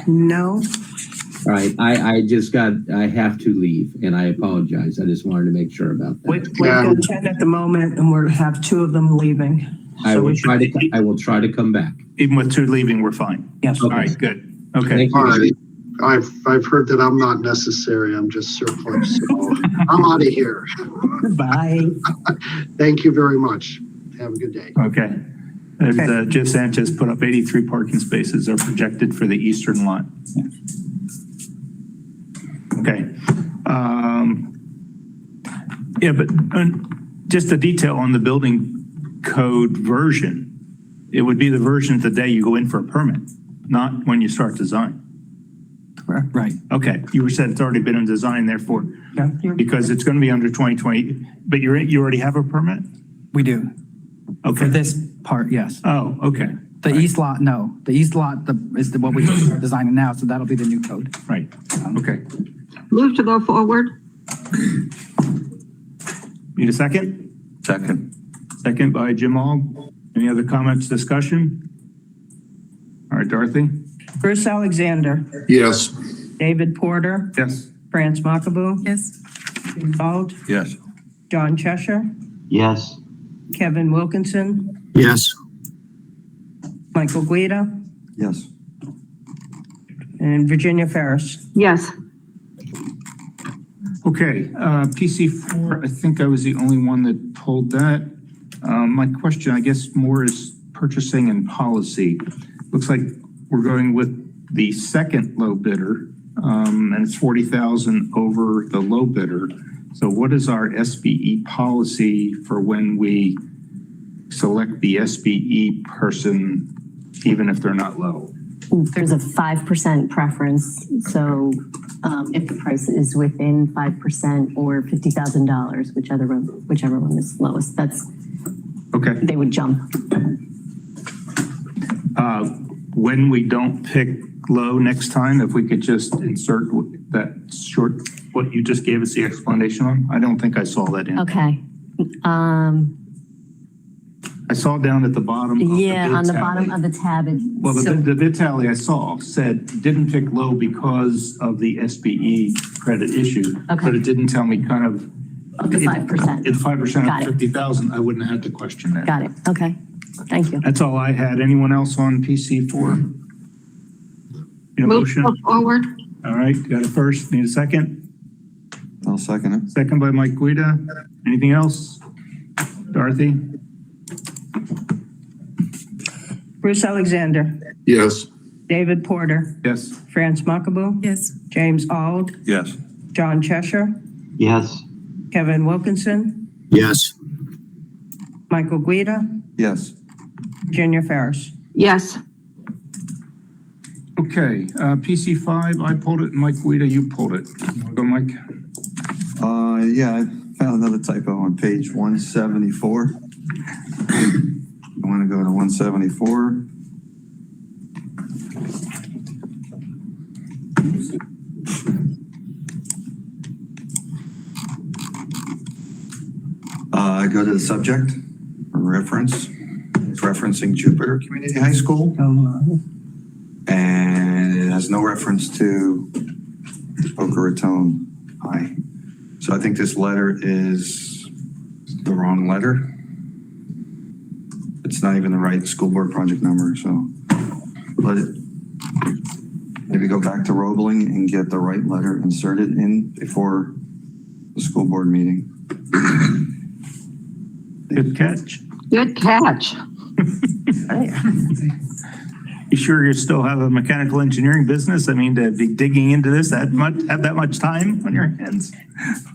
No. All right, I have to leave, and I apologize. I just wanted to make sure about that. We've got 10 at the moment, and we have 2 of them leaving. I will try to come back. Even with 2 leaving, we're fine. Yes. All right, good. Okay. Thank you. All right, I've heard that I'm not necessary. I'm just surplus. So I'm out of here. Bye. Thank you very much. Have a good day. Okay. And Jeff Sanchez put up 83 parking spaces are projected for the eastern lot. Okay. Yeah, but just a detail on the building code version. It would be the version the day you go in for a permit, not when you start design. Right. Okay. You said it's already been in design, therefore, Yeah. because it's going to be under 2020, but you already have a permit? We do. Okay. For this part, yes. Oh, okay. The east lot, no. The east lot is what we are designing now, so that'll be the new code. Right. Okay. Move to go forward. Need a second? Second. Second by Jim Aug. Any other comments, discussion? All right, Dorothy? Bruce Alexander, Yes. David Porter, Yes. France Mackaboo, Yes. Bald, Yes. John Cheshire, Yes. Kevin Wilkinson, Yes. Michael Guida, Yes. and Virginia Ferris. Yes. Okay, PC4, I think I was the only one that pulled that. My question, I guess, more is purchasing and policy. Looks like we're going with the second low bidder, and it's 40,000 over the low bidder. So what is our SBE policy for when we select the SBE person, even if they're not low? There's a 5% preference. So if the price is within 5% or $50,000, whichever one is lowest, that's okay. They would jump. When we don't pick low next time, if we could just insert that short, what you just gave us the explanation on? I don't think I saw that in. Okay. I saw down at the bottom. Of Yeah, the on the bid bottom tally. of the tab. Well, the bid tally I saw said didn't pick low because of the SBE credit issue, Okay. but it didn't tell me kind of. The 5%. It's 5% Got of it. 50,000. I wouldn't have had the question there. Got it. Okay. Thank you. That's all I had. Anyone else on PC4? Need a Move motion? to go forward. All right, got a first. Need a second? I'll second it. Second by Mike Guida. Anything else? Dorothy? Bruce Alexander, Yes. David Porter, Yes. France Mackaboo, Yes. James Auld, Yes. John Cheshire, Yes. Kevin Wilkinson, Yes. Michael Guida, Yes. Virginia Ferris. Yes. Okay, PC5, I pulled it. Mike Guida, you pulled it. Go, Mike. Yeah, I found another typo on page 174. I want to go to 174. Go to the subject, reference. It's referencing Jupiter Community High School. And it has no reference to Boca Raton High. So I think this letter is the wrong letter. It's not even the right school board project number, so let it, maybe go back to Roebling and get the right letter inserted in before the school board meeting. Good catch. Good catch. You sure you still have a mechanical engineering business? I mean, to be digging into this have that much time on your hands?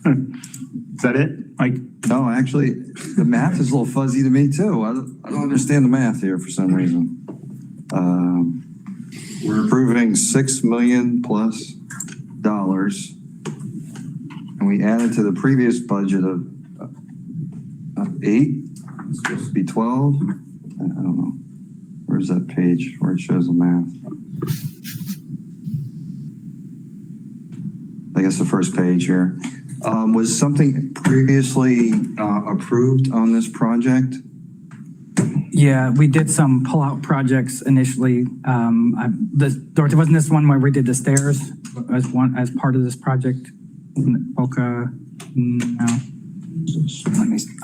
Is that it, Mike? No, actually, the math is a little fuzzy to me too. I don't understand the math here for some reason. We're approving $6 million plus we added to the previous budget of 8, it's supposed to be 12. I don't know. Where's that page where it shows the math? I guess the first page here. Was something previously approved on this project? Yeah, we did some pull-out projects initially. Dorothy, wasn't this one where we did the stairs as part of this project? Boca, no.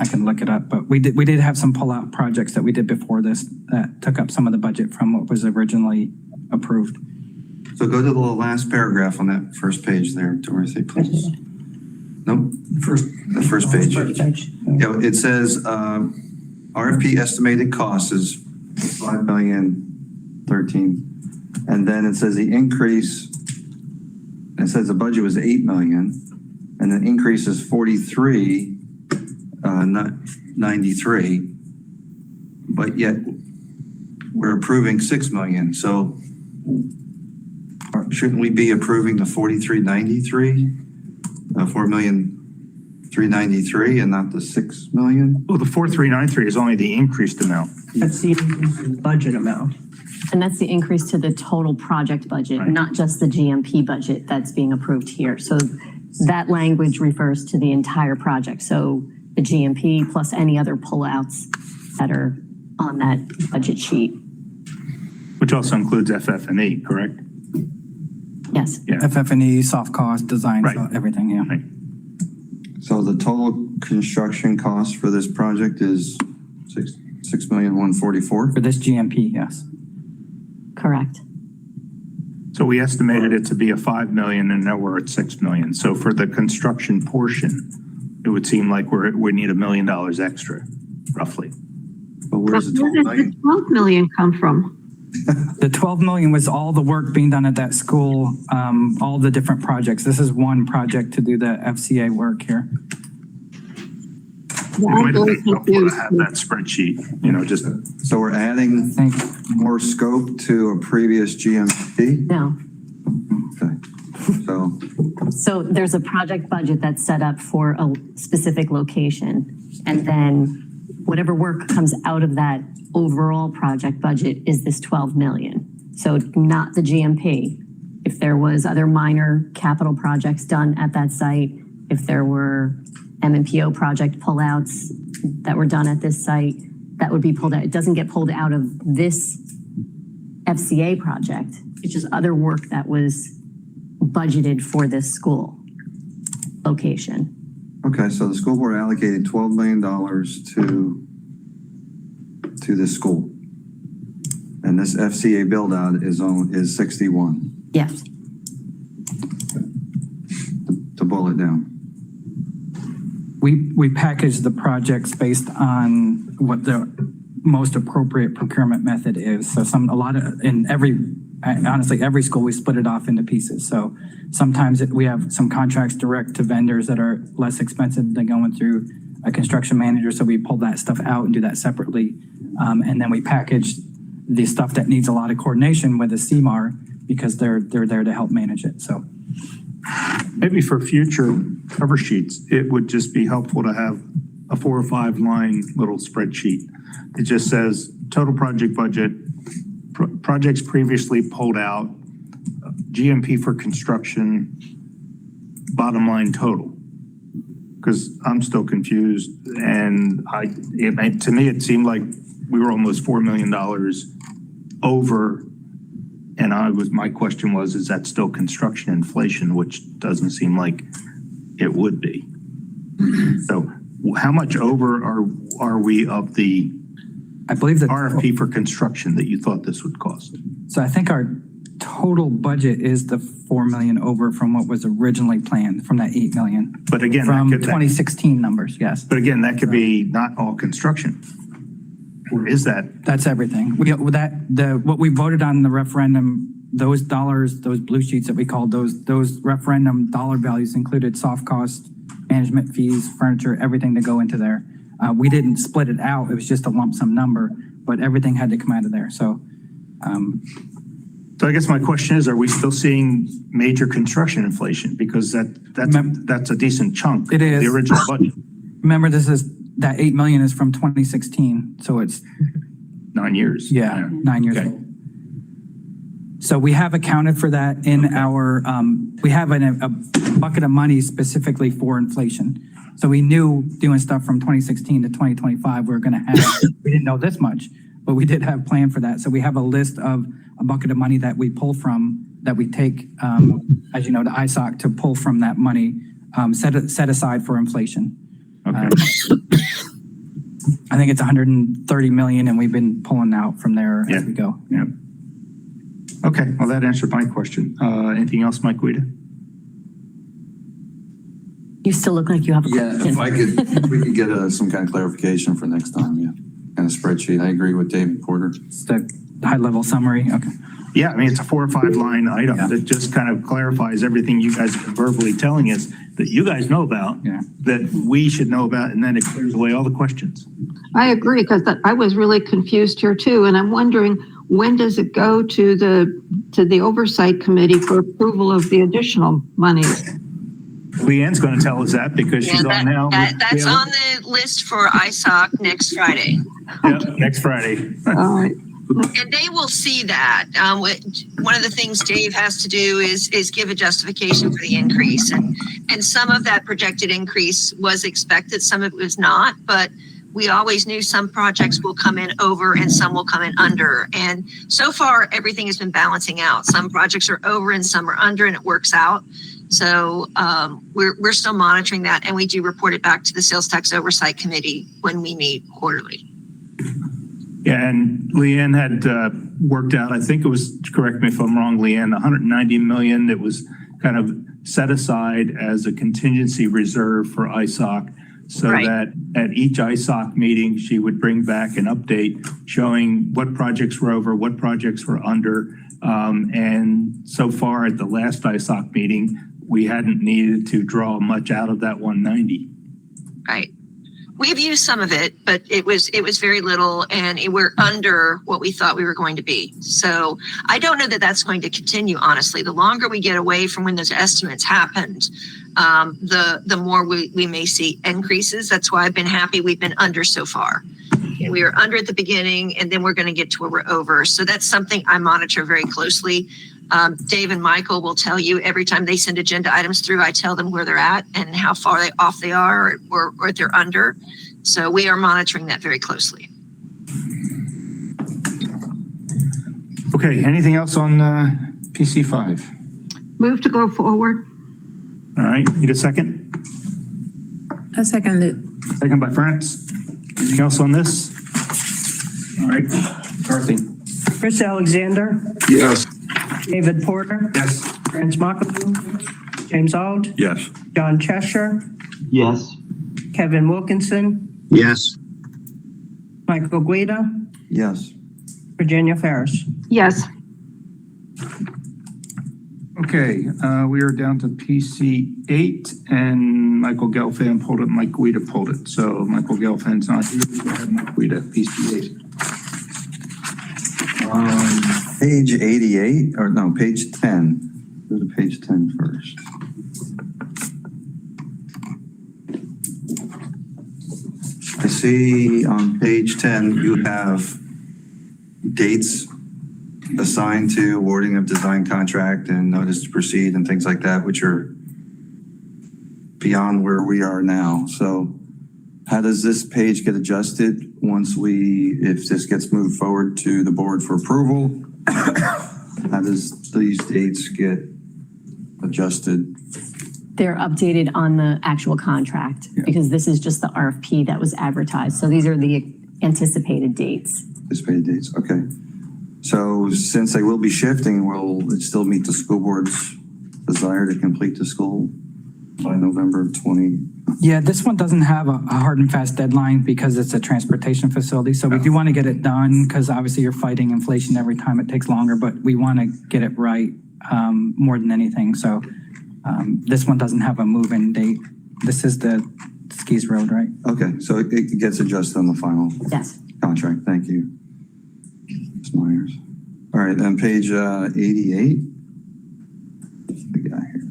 I can look it up, but we did have some pull-out projects that we did before this that took up some of the budget from what was originally approved. So go to the last paragraph on that first page there, Dorothy, please. Nope. The first page. Yeah, it says RFP estimated cost is $5,013,000, and then it says the increase. It says the budget was $8 million, and the increase is $43,93, but yet we're approving $6 million. So shouldn't we be approving the $43,93? $4,393,000 and not the $6 million? Well, the 4,393 is only the increased amount. That's the budget amount. And that's the increase to the total project budget, not just the GMP budget that's being approved here. So that language refers to the entire project. So the GMP plus any other pullouts that are on that budget sheet. Which also includes FF&E, correct? Yes. Yeah. FF&E, soft cost, design, so everything, yeah. Right. So the total construction cost for this project is $6,144,000? For this GMP, yes. Correct. So we estimated it to be a 5 million and now we're at 6 million. So for the construction portion, it would seem like we need $1 million extra, roughly. But where's the Where 12 does million? the 12 million come from? The 12 million was all the work being done at that school, all the different projects. This is one project to do the FCA work here. It might have been helpful to have that spreadsheet, just. So we're adding more scope to a previous GMP? No. Okay. So there's a project budget that's set up for a specific location. And then whatever work comes out of that overall project budget is this 12 million. So not the GMP. If there was other minor capital projects done at that site, if there were M&PO project pullouts that were done at this site, that would be pulled out. It doesn't get pulled out of this FCA project. It's just other work that was budgeted for this school location. Okay, so the school board allocated $12 million to this school. And this FCA build out is 61. Yes. To boil it down. We package the projects based on what the most appropriate procurement method is. So honestly, every school, we split it off into pieces. So sometimes we have some contracts direct to vendors that are less expensive than going through a construction manager. So we pull that stuff out and do that separately. And then we package the stuff that needs a lot of coordination with the CMAR because they're there to help manage it. So maybe for future cover sheets, it would just be helpful to have a 4 or 5 line little spreadsheet. It just says total project budget, projects previously pulled out, GMP for construction, bottom line total. Because I'm still confused, and to me it seemed like we were almost $4 million over. And my question was, is that still construction inflation, which doesn't seem like it would be. So how much over are we of the, I believe the RFP for construction that you thought this would cost? So I think our total budget is the 4 million over from what was originally planned from that 8 million. But again, from 2016 numbers, yes. But again, that could be not all construction. Or is that? That's everything. What we voted on in the referendum, those dollars, those blue sheets that we called those referendum dollar values included soft cost, management fees, furniture, everything to go into there. We didn't split it out. It was just a lump sum number, but everything had to come out of there. So So I guess my question is, are we still seeing major construction inflation? Because that's a decent chunk. It is. The original budget. Remember, that 8 million is from 2016, so it's 9 years. 9 years Okay. old. So we have accounted for that in our, we have a bucket of money specifically for inflation. So we knew doing stuff from 2016 to 2025, we didn't know this much, but we did have planned for that. So we have a list of a bucket of money that we pull from, that we take, as you know, to ISOC to pull from that money, set aside for inflation. Okay. I think it's 130 million and we've been pulling out from there as we go. Yeah. Okay, well, that answered my question. Anything else, Mike Guida? You still look like you have a Yeah, question. if we could get some kind of clarification for next time, kind of spreadsheet. I agree with David Porter. Just a high-level summary, okay. Yeah, I mean, it's a 4 or 5 line item that just kind of clarifies everything you guys are verbally telling us that you guys know about, that we should know about, and then it clears away all the questions. I agree, because I was really confused here too, and I'm wondering, when does it go to the oversight committee for approval of the additional monies? Leanne's going to tell us that because she's on now. That's on the list for ISOC next Friday. Yep, next Friday. All right. And they will see that. One of the things Dave has to do is give a justification for the increase. And some of that projected increase was expected, some of it was not, but we always knew some projects will come in over and some will come in under. And so far, everything has been balancing out. Some projects are over and some are under, and it works out. So we're still monitoring that, and we do report it back to the Sales Tax Oversight Committee when we meet quarterly. Yeah, and Leanne had worked out, I think it was, correct me if I'm wrong, Leanne, 190 million that was kind of set aside as a contingency reserve for ISOC, so that at each ISOC meeting, she would bring back an update showing what projects were over, what projects were under. And so far at the last ISOC meeting, we hadn't needed to draw much out of that 190. Right. We've used some of it, but it was very little, and we're under what we thought we were going to be. So I don't know that that's going to continue, honestly. The longer we get away from when those estimates happened, the more we may see increases. That's why I've been happy we've been under so far. And we were under at the beginning, and then we're going to get to where we're over. So that's something I monitor very closely. Dave and Michael will tell you every time they send agenda items through, I tell them where they're at and how far off they are or if they're under. So we are monitoring that very closely. Okay, anything else on PC5? Move to go forward. All right, need a second? I second it. Second by France. Anything else on this? All right, Dorothy. Chris Alexander, Yes. David Porter. Yes. France McAdoo, James Auld, Yes. John Cheshire, Yes. Kevin Wilkinson, Yes. Michael Guida, Yes. Virginia Ferris. Yes. Okay, we are down to PC8, and Michael Gelfand pulled it, Mike Guida pulled it. So Michael Gelfand's not here. Go ahead, Mike Guida, PC8. Page 88, or no, page 10. Go to page 10 first. I see on page 10, you have dates assigned to awarding of design contract and notice to proceed and things like that, which are beyond where we are now. So how does this page get adjusted if this gets moved forward to the board for approval? How does these dates get adjusted? They're updated on the actual contract because this is just the RFP that was advertised. So these are the anticipated dates. Anticipated dates, okay. So since they will be shifting, will it still meet the school board's desire to complete the school by November of 20? Yeah, this one doesn't have a hard and fast deadline because it's a transportation facility. So we do want to get it done because obviously you're fighting inflation every time it takes longer, but we want to get it right more than anything. So this one doesn't have a move-in date. This is the Skis Road, right? Okay, so it gets adjusted on the final Yes. contract. Thank you, Ms. Myers. All right, then page 88. The guy here.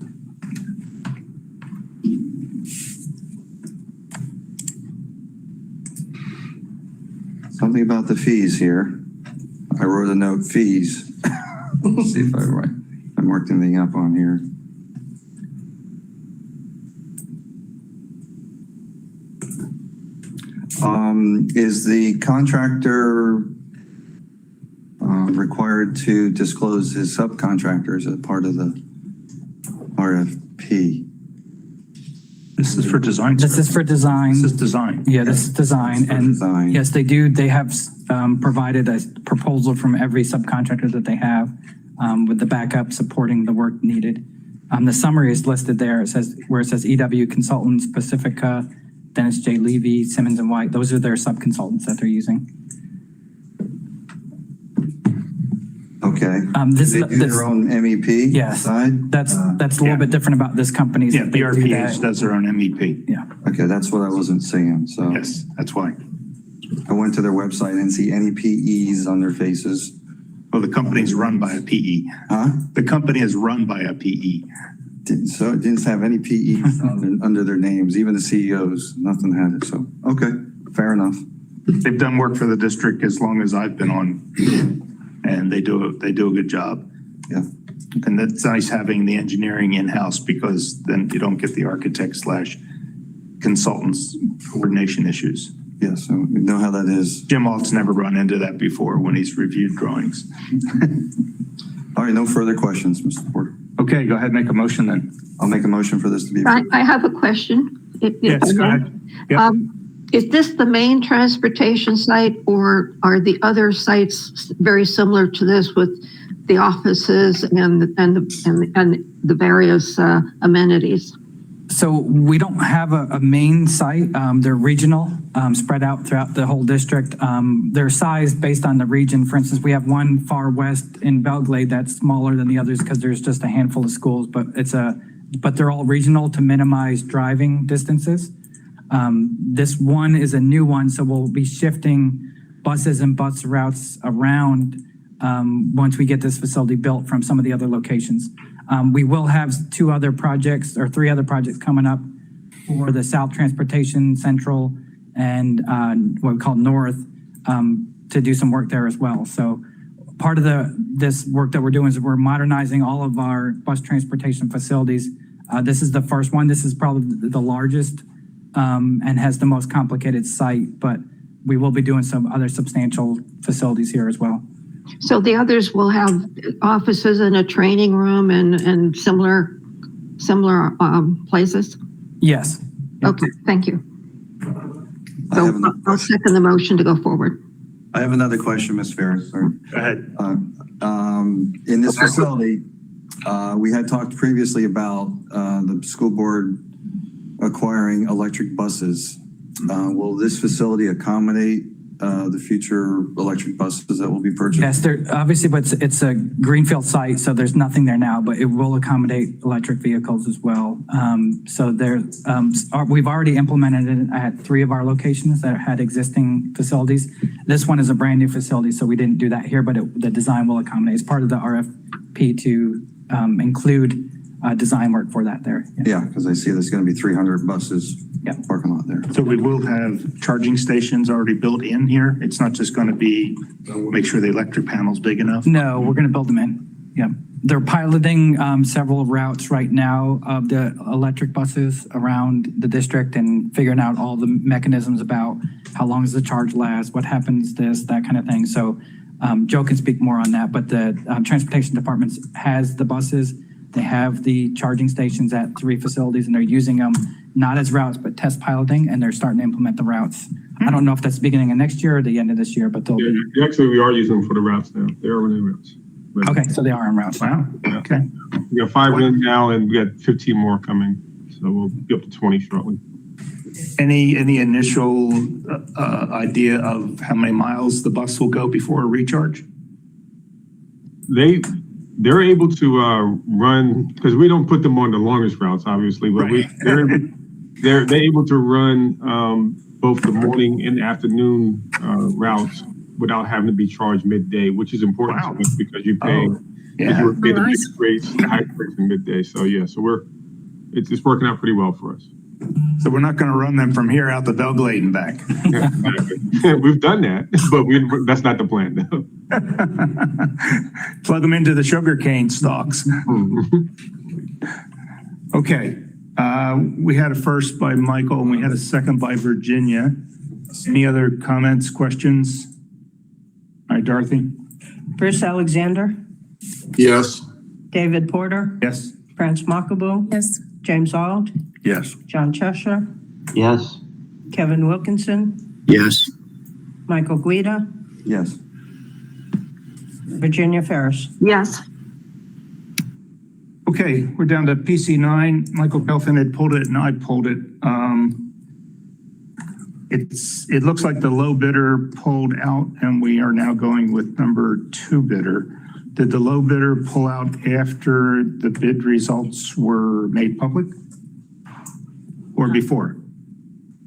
Something about the fees here. I wrote a note, fees. Let's see if I marked anything up on here. Is the contractor required to disclose his subcontractors as part of the RFP? This is for design. This is for design. This is design. Yeah, this is design. And Design. yes, they do. They have provided a proposal from every subcontractor that they have with the backup supporting the work needed. The summary is listed there. It says where it says EW Consultants, Pacifica, Dennis J. Levy, Simmons and White. Those are their subconsultants that they're using. Okay. This, they do their own MEP yes, side? that's a little bit different about this company. Yeah, the RPH does their own MEP. Yeah. Okay, that's what I wasn't seeing, so. Yes, that's why. I went to their website and see any PEs on their faces. Well, the company's run by a PE. Huh? The company is run by a PE. So it didn't have any PEs under their names, even the CEOs, nothing had it, so, okay, fair enough. They've done work for the district as long as I've been on, and they do a good job. Yeah. And that's nice having the engineering in-house because then you don't get the architect / consultants coordination issues. Yeah, so we know how that is. Jim Alt's never run into that before when he's reviewed drawings. All right, no further questions, Mr. Porter. Okay, go ahead and make a motion then. I'll make a motion for this to be. I have a question. Yes, go ahead. Yep. Is this the main transportation site, or are the other sites very similar to this with the offices and the various amenities? So we don't have a main site. They're regional, spread out throughout the whole district. They're sized based on the region. For instance, we have one far west in Belglade that's smaller than the others because there's just a handful of schools, but they're all regional to minimize driving distances. This one is a new one, so we'll be shifting buses and bus routes around once we get this facility built from some of the other locations. We will have 3 other projects coming up for the South Transportation Central and what we call North to do some work there as well. So part of this work that we're doing is we're modernizing all of our bus transportation facilities. This is the first one. This is probably the largest and has the most complicated site, but we will be doing some other substantial facilities here as well. So the others will have offices and a training room and similar places? Yes. Okay, thank you. So I'll second the motion to go forward. I have another question, Ms. Ferris. Sorry. Go ahead. In this facility, we had talked previously about the school board acquiring electric buses. Will this facility accommodate the future electric buses that will be purchased? Yes, obviously, but it's a greenfield site, so there's nothing there now, but it will accommodate electric vehicles as well. So we've already implemented it at 3 of our locations that had existing facilities. This one is a brand new facility, so we didn't do that here, but the design will accommodate. It's part of the RFP to include design work for that there. Yeah, because I see there's going to be 300 buses parking lot there. So we will have charging stations already built in here. It's not just going to be, make sure the electric panel's big enough. No, we're going to build them in. Yeah. They're piloting several routes right now of the electric buses around the district and figuring out all the mechanisms about how long does the charge last, what happens that kind of thing. So Joe can speak more on that, but the transportation department has the buses. They have the charging stations at 3 facilities and they're using them not as routes, but test piloting, and they're starting to implement the routes. I don't know if that's the beginning of next year or the end of this year, but they'll be. Actually, we are using them for the routes now. They are running routes. But Okay, so they are on routes. Wow. Okay. we got 5 in now and we got 15 more coming. So we'll be up to 20 shortly. Any initial idea of how many miles the bus will go before a recharge? They're able to run, because we don't put them on the longest routes, obviously, but they're able to run both the morning and afternoon routes without having to be charged midday, which is important to us because you're paying, yeah. you're paying the nice. mixed rates, the high rates in midday. So yeah, so it's working out pretty well for us. So we're not going to run them from here out the Belglade and back. We've done that, but that's not the plan though. Plug them into the sugarcane stalks. Okay. We had a first by Michael and we had a second by Virginia. Any other comments, questions? All right, Dorothy? Bruce Alexander, Yes. David Porter, Yes. France Makabu, Yes. James Auld, Yes. John Cheshire, Yes. Kevin Wilkinson, Yes. Michael Guida, Yes. Virginia Ferris. Yes. Okay, we're down to PC 9. Michael Gelfin had pulled it and I pulled it. It looks like the low bidder pulled out and we are now going with number 2 bidder. Did the low bidder pull out after the bid results were made public? Or before?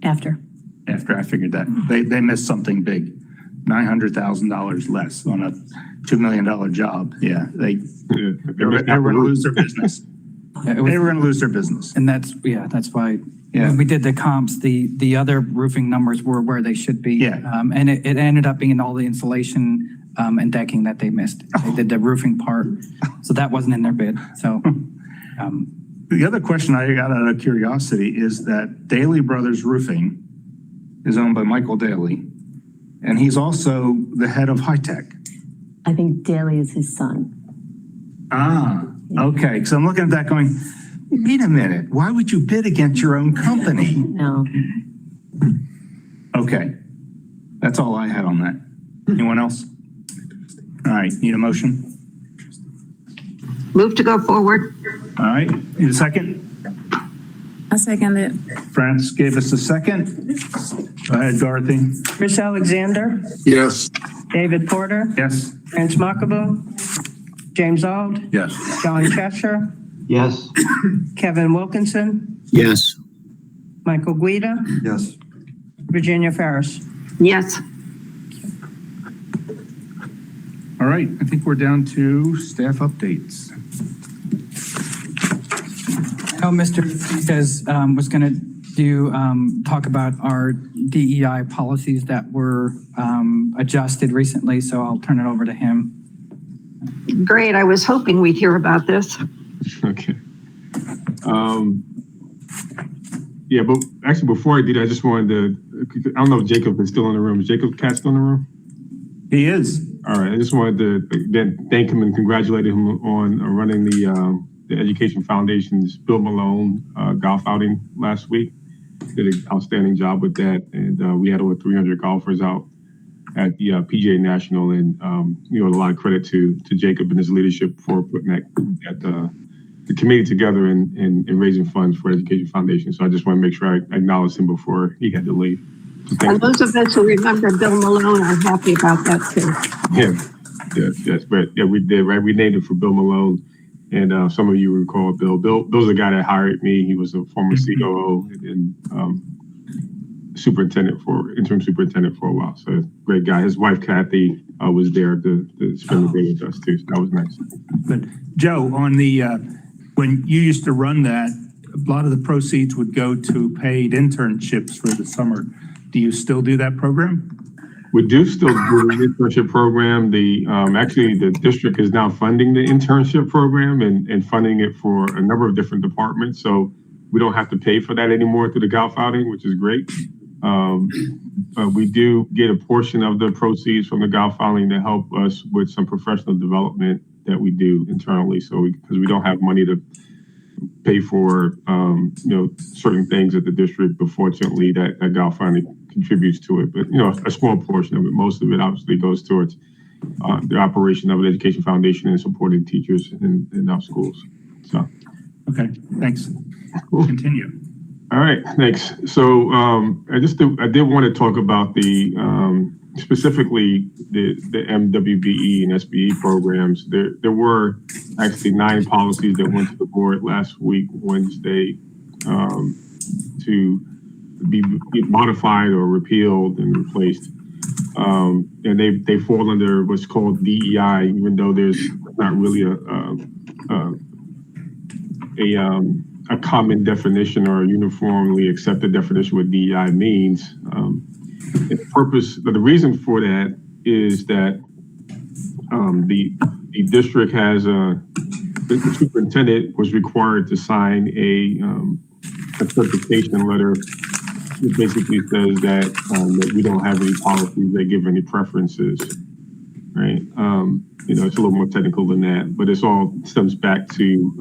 After. After, I figured that. They missed something big. $900,000 less on a $2 million job. Yeah, they were going to lose their business. Yeah, They were going to lose their business. And that's why, Yeah. when we did the comps, the other roofing numbers were where they should be. Yeah. And it ended up being all the insulation and decking that they missed. They did the roofing part, so that wasn't in their bid, so. The other question I got out of curiosity is that Daly Brothers Roofing is owned by Michael Daly, and he's also the head of High Tech. I think Daly is his son. Ah, okay. So I'm looking at that going, wait a minute, why would you bid against your own company? No. Okay. That's all I had on that. Anyone else? All right, need a motion? Move to go forward. All right, need a second? I second it. France gave us a second. Go ahead, Dorothy. Bruce Alexander, Yes. David Porter, Yes? France Makabu, James Auld, Yes. John Cheshire, Yes. Kevin Wilkinson, Yes. Michael Guida, Yes. Virginia Ferris. Yes. All right, I think we're down to staff updates. How Mr. says was going to do talk about our DEI policies that were adjusted recently, so I'll turn it over to him. Great. I was hoping we'd hear about this. Okay. Yeah, but actually before I did, I just wanted to, I don't know if Jacob is still in the room. Is Jacob Cat still in the room? He is. All right, I just wanted to again thank him and congratulate him on running the Education Foundation's Bill Malone golf outing last week. Did an outstanding job with that, and we had over 300 golfers out at the PGA National, and a lot of credit to Jacob and his leadership for putting the committee together and raising funds for Education Foundation. So I just want to make sure I acknowledge him before he had to leave. So And those of us who remember Bill Malone are happy about that too. Yes, but yeah, we did, right? We named it for Bill Malone. And some of you recall Bill. Bill's the guy that hired me. He was a former COO and interim superintendent for a while. So great guy. His wife, Kathy, was there to spend the day with us too. So that was nice. But Joe, on the, when you used to run that, a lot of the proceeds would go to paid internships for the summer. Do you still do that program? We do still do the internship program. Actually, the district is now funding the internship program and funding it for a number of different departments. So we don't have to pay for that anymore through the golf outing, which is great. We do get a portion of the proceeds from the golf outing to help us with some professional development that we do internally. So because we don't have money to pay for certain things at the district, but fortunately that golf outing contributes to it. But a small portion of it. Most of it obviously goes towards the operation of an education foundation and supporting teachers in our schools. So okay, thanks. Continue. All right, thanks. So I did want to talk about specifically the MWBE and SBE programs. There were actually 9 policies that went to the board last week, Wednesday, to be modified or repealed and replaced. And they fall under what's called DEI, even though there's not really a common definition or a uniformly accepted definition what DEI means. The purpose, the reason for that is that the district has the superintendent was required to sign a certification letter. It basically says that we don't have any policies that give any preferences, right? It's a little more technical than that, but it's all stems back to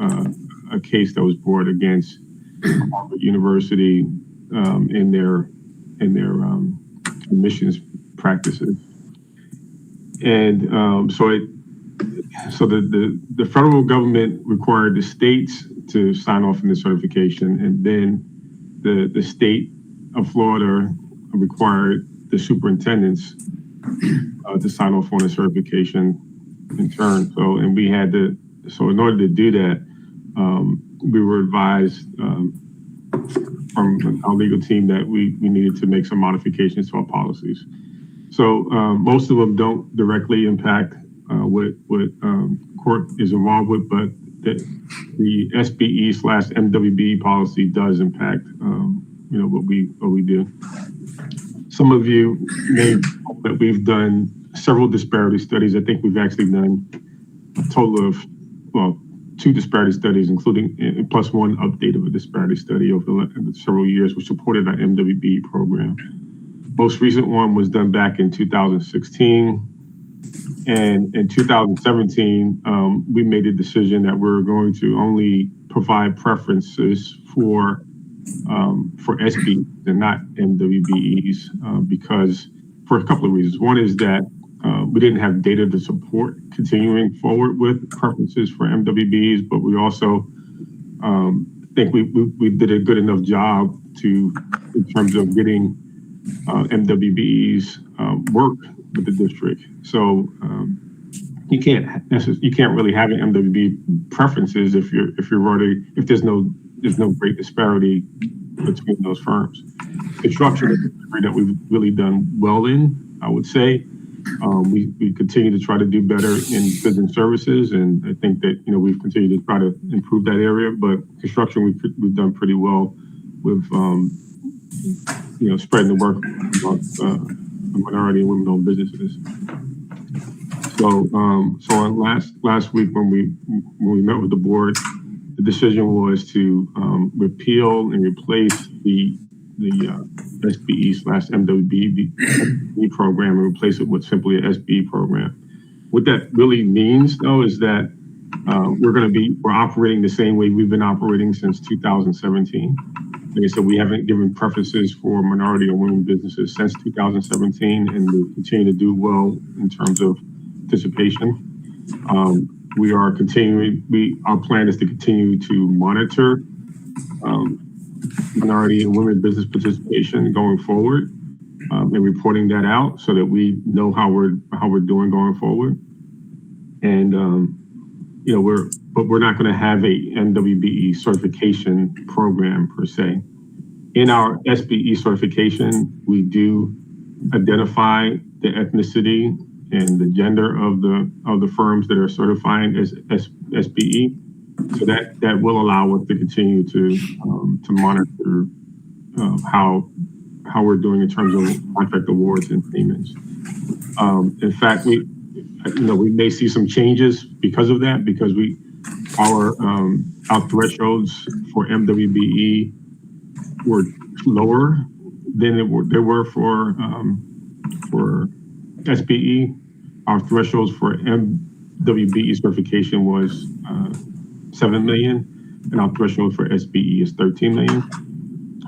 a case that was brought against Harvard University in their admissions practices. And so the federal government required the states to sign off on the certification, and then the state of Florida required the superintendents to sign off on the certification in turn. So in order to do that, we were advised from our legal team that we needed to make some modifications to our policies. So most of them don't directly impact what CORC is involved with, but the SBE/MWB policy does impact what we do. Some of you may know that we've done several disparity studies. I think we've actually done a total of 2 disparity studies, including plus one update of a disparity study over several years, which supported our MWB program. Most recent one was done back in 2016. And in 2017, we made a decision that we're going to only provide preferences for SB and not MWBEs because for a couple of reasons. One is that we didn't have data to support continuing forward with preferences for MWBs, but we also think we did a good enough job in terms of getting MWBEs work with the district. So you can't really have an MWB preferences if there's no great disparity between those firms. Construction is an area that we've really done well in, I would say. We continue to try to do better in business services, and I think that we've continued to try to improve that area. But construction, we've done pretty well with spreading the work among minority and women-owned businesses. So on last week when we met with the board, the decision was to repeal and replace the SBE/MWB program and replace it with simply an SBE program. What that really means, though, is that we're operating the same way we've been operating since 2017. Like I said, we haven't given preferences for minority or women businesses since 2017, and we continue to do well in terms of participation. We are continuing. Our plan is to continue to monitor minority and women business participation going forward, and reporting that out so that we know how we're doing going forward. And we're not going to have a MWBE certification program per se. In our SBE certification, we do identify the ethnicity and the gender of the firms that are certifying as SBE. So that will allow us to continue to monitor how we're doing in terms of contract awards and payments. In fact, we may see some changes because of that, because our thresholds for MWBE were lower than they were for SBE. Our thresholds for MWBE certification was 7 million, and our threshold for SBE is 13 million.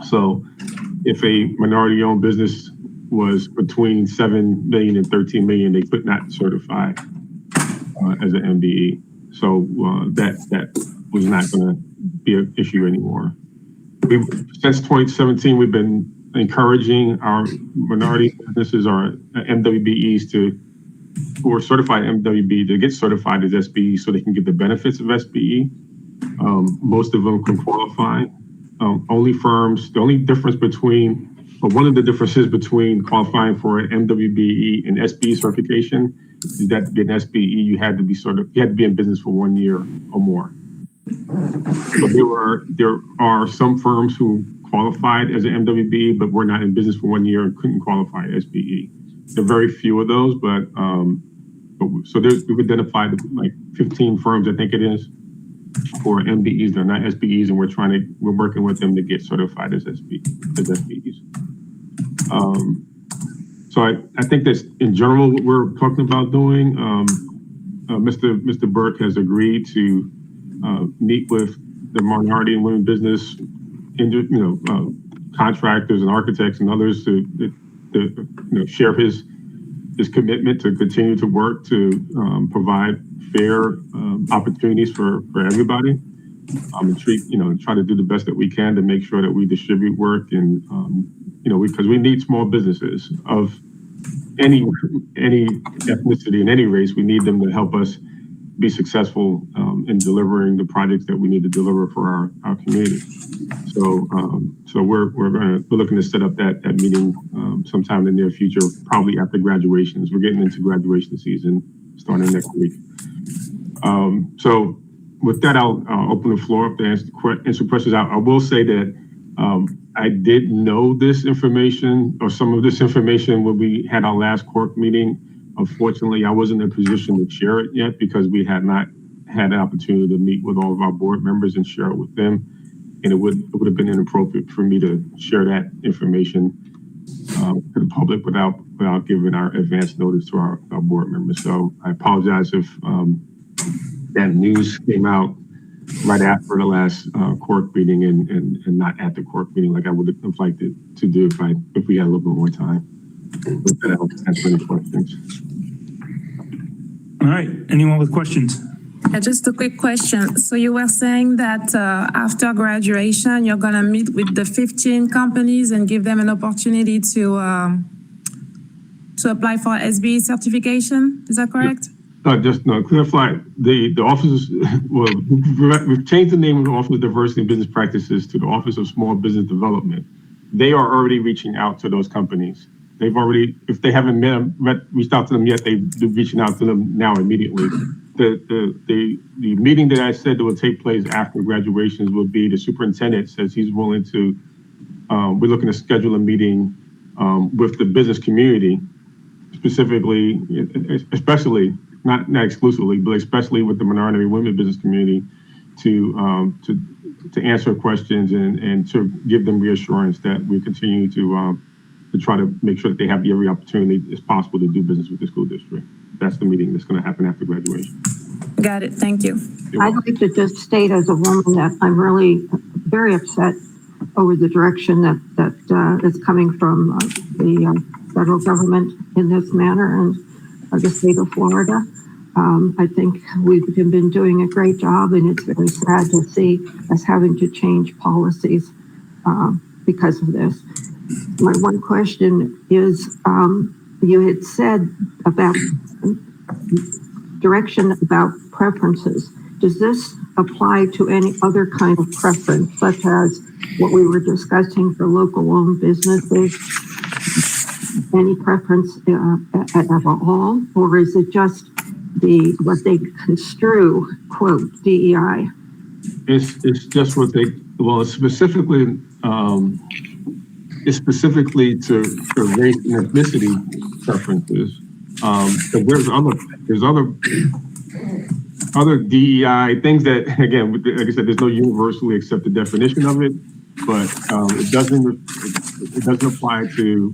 So if a minority-owned business was between 7 million and 13 million, they could not certify as an MBE. So that was not going to be an issue anymore. Since 2017, we've been encouraging our minority businesses, our MWBEs who are certified MWB to get certified as SBE so they can get the benefits of SBE. Most of them can qualify. The only difference between But one of the differences between qualifying for an MWBE and SBE certification is that to get an SBE, you had to be in business for 1 year or more. So there are some firms who qualified as an MWBE, but were not in business for 1 year and couldn't qualify as SBE. There are very few of those, but so we've identified like 15 firms, I think it is, for MBEs. They're not SBEs, and we're working with them to get certified as SBEs. So I think that's in general what we're talking about doing. Mr. Burke has agreed to meet with the minority and women business, contractors and architects and others to share his commitment to continue to work to provide fair opportunities for everybody. And try to do the best that we can to make sure that we distribute work and because we need small businesses of any ethnicity and any race. We need them to help us be successful in delivering the projects that we need to deliver for our community. So we're looking to set up that meeting sometime in the near future, probably after graduations. We're getting into graduation season starting next week. So with that, I'll open the floor up to answer questions. I will say that I did know this information or some of this information when we had our last CORC meeting. Unfortunately, I wasn't in a position to share it yet because we had not had an opportunity to meet with all of our board members and share it with them. And it would have been inappropriate for me to share that information to the public without giving our advance notice to our board members. So I apologize if that news came out right after the last CORC meeting and not at the CORC meeting like I would have liked it to do if we had a little bit more time. With that, I'll answer any questions. All right, anyone with questions? Just a quick question. So you were saying that after graduation, you're gonna meet with the 15 companies and give them an opportunity to apply for SBE certification. Is that correct? Clarify, the office, well, we've changed the name of the Office of Diversity and Business Practices to the Office of Small Business Development. They are already reaching out to those companies. They've already, if they haven't reached out to them yet, they're reaching out to them now immediately. The meeting that I said that will take place after graduations will be the superintendent says he's willing to, we're looking to schedule a meeting with the business community, specifically, especially, not exclusively, but especially with the minority women business community to answer questions and to give them reassurance that we continue to try to make sure that they have every opportunity as possible to do business with the school district. That's the meeting that's going to happen after graduation. Got it. Thank you. I'd like to just state as a woman that I'm really very upset over the direction that is coming from the federal government in this manner and the state of Florida. I think we've been doing a great job, and it's very sad to see us having to change policies because of this. My one question is, you had said about direction about preferences. Does this apply to any other kind of preference, such as what we were discussing for local-owned businesses? Any preference at all, or is it just what they construe, quote, DEI? It's just what they, well, it's specifically to race and ethnicity preferences. But there's other DEI things that, again, like I said, there's no universally accepted definition of it, but it doesn't apply to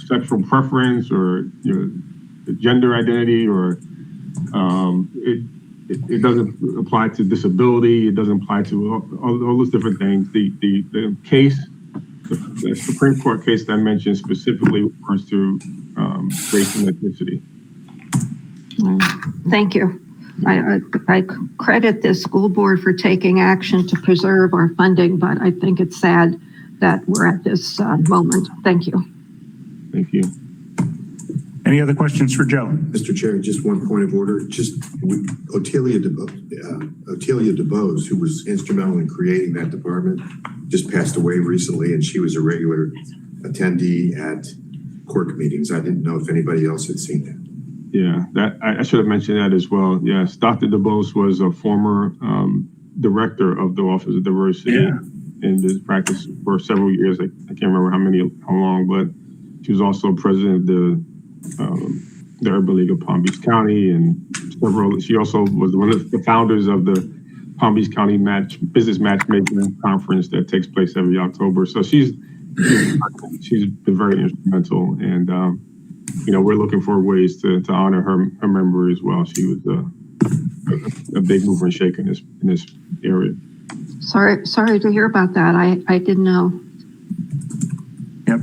sexual preference or gender identity, or it doesn't apply to disability. It doesn't apply to all those different things. The case, the Supreme Court case that I mentioned specifically refers to race and ethnicity. Thank you. I credit the school board for taking action to preserve our funding, but I think it's sad that we're at this moment. Thank you. Thank you. Any other questions for Joe? Mr. Chair, just one point of order. Otelia DeBose, who was instrumental in creating that department, just passed away recently, and she was a regular attendee at CORC meetings. I didn't know if anybody else had seen that. Yeah, that I should have mentioned that as well. Yes, Dr. DeBose was a former director of the Office of Diversity in this practice for several years. I can't remember how long, but she was also president of the Urban League of Palm Beach County, and she also was one of the founders of the Palm Beach County Business Matchmaking Conference that takes place every October. So she's been very instrumental, and we're looking for ways to honor her memory as well. She was a big mover and shaker in this area. Sorry to hear about that. I didn't know. Yep.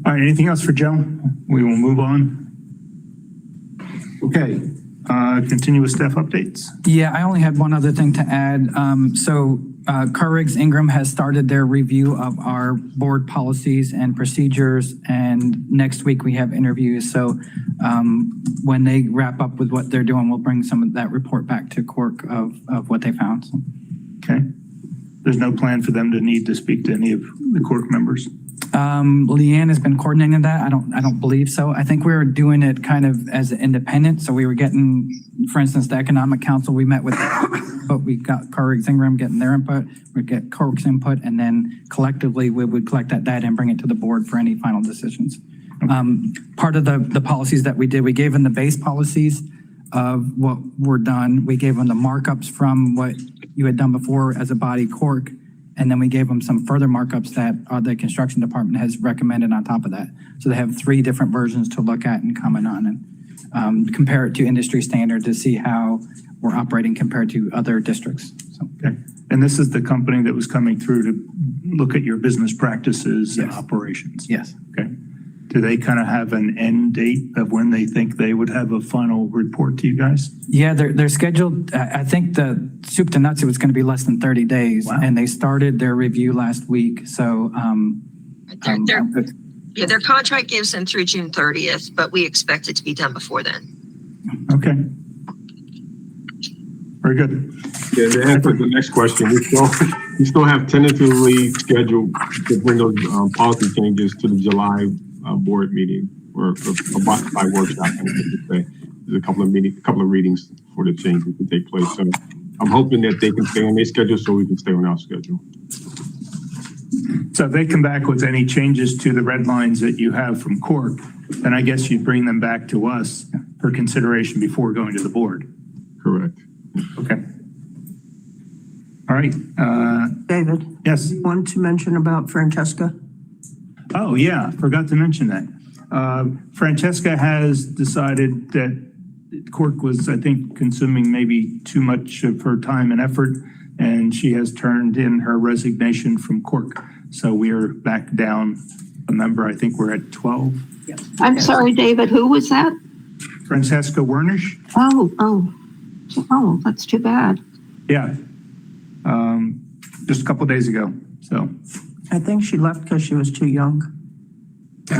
All right, anything else for Joe? We will move on. Okay, continue with staff updates. Yeah, I only had one other thing to add. CORC Ingram has started their review of our board policies and procedures, and next week we have interviews. So when they wrap up with what they're doing, we'll bring some of that report back to CORC of what they found. So. Okay. There's no plan for them to need to speak to any of the CORC members? Leanne has been coordinating that. I don't believe so. I think we were doing it kind of as an independent. So we were getting, for instance, the Economic Council, we met with, but we got CORC Ingram getting their input. We'd get CORC's input, and then collectively we would collect that data and bring it to the board for any final decisions. Part of the policies that we did, we gave them the base policies of what were done. We gave them the markups from what you had done before as a body, CORC. And then we gave them some further markups that the construction department has recommended on top of that. So they have 3 different versions to look at and comment on, and compare it to industry standard to see how we're operating compared to other districts. So. Okay. And this is the company that was coming through to look at your business practices and operations? Yes. Okay. Do they kind of have an end date of when they think they would have a final report to you guys? Yeah, they're scheduled. I think the soup to nuts, it was going to be less than 30 days. Wow. And they started their review last week. So their contract gives them through June 30th, but we expect it to be done before then. Okay. Very good. Yeah, to answer the next question, we still have tentatively scheduled to bring those policy changes to the July board meeting or by workshop. There's a couple of readings for the changes to take place. So I'm hoping that they can stay on their schedule so we can stay on our schedule. So if they come back with any changes to the red lines that you have from CORC, then I guess you'd bring them back to us for consideration before going to the board. Correct. Okay. All right. David? Yes. Want to mention about Francesca? Oh, yeah, forgot to mention that. Francesca has decided that CORC was, I think, consuming maybe too much of her time and effort, and she has turned in her resignation from CORC. So we are back down a member. I think we're at 12. Yep. I'm sorry, David, who was that? Francesca Wernish. Oh, that's too bad. Yeah. Just a couple of days ago, so. I think she left because she was too young. She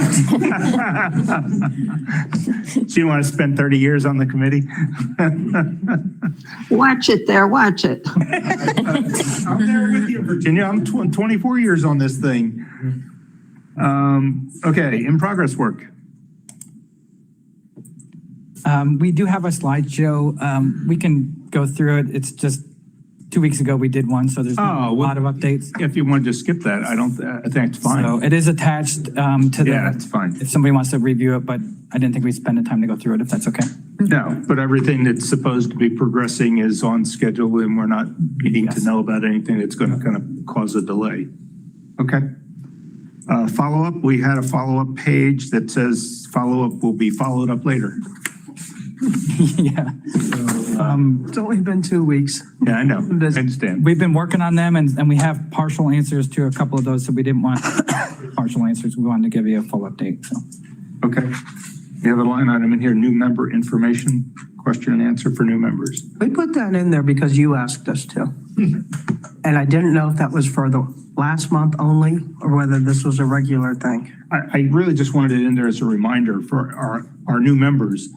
didn't want to spend 30 years on the committee. Watch it there, watch it. I'm there with you, Virginia. I'm 24 years on this thing. Okay, in progress work. We do have a slideshow. We can go through it. It's just 2 weeks ago we did one, so there's a lot of updates. If you wanted to skip that, I think it's fine. So it is attached to the. Yeah, it's fine. If somebody wants to review it, but I didn't think we'd spend the time to go through it, if that's okay. No, but everything that's supposed to be progressing is on schedule, and we're not needing to know about anything that's going to kind of cause a delay. Okay. Follow-up, we had a follow-up page that says follow-up will be followed up later. Yeah. It's only been 2 weeks. Yeah, I know. I understand. We've been working on them, and we have partial answers to a couple of those, so we didn't want partial answers. We wanted to give you a full update. So. Okay. You have a line item in here, new member information, question and answer for new members. We put that in there because you asked us to. And I didn't know if that was for the last month only or whether this was a regular thing. I really just wanted it in there as a reminder for our new members.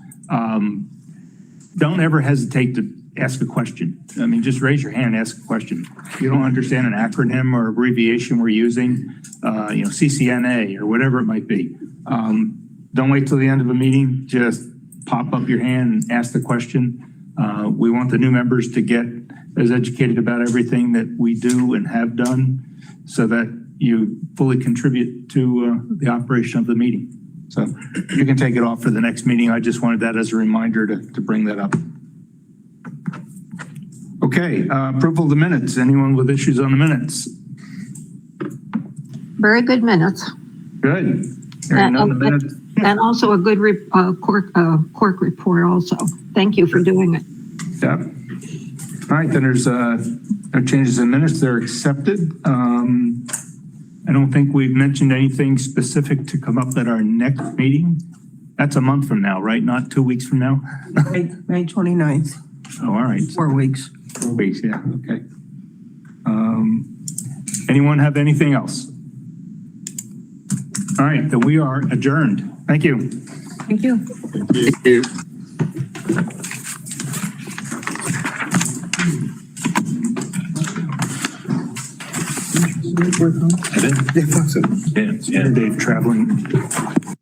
Don't ever hesitate to ask a question. I mean, just raise your hand, ask a question. If you don't understand an acronym or abbreviation we're using, CCNA or whatever it might be. Don't wait till the end of a meeting, just pop up your hand and ask the question. We want the new members to get as educated about everything that we do and have done so that you fully contribute to the operation of the meeting. So you can take it off for the next meeting. I just wanted that as a reminder to bring that up. Okay, approval of the minutes. Anyone with issues on the minutes? Very good minutes. Good. Hearing none, the minutes. And also a good CORC report also. Thank you for doing it. Yeah. All right, then there's no changes in minutes. They're accepted. I don't think we've mentioned anything specific to come up at our next meeting. That's a month from now, right? Not 2 weeks from now? May 29th. Oh, all right. 4 weeks. 4 weeks, yeah, okay. Anyone have anything else? All right, then we are adjourned. Thank you. Thank you. Thank you. Yeah, Dave traveling.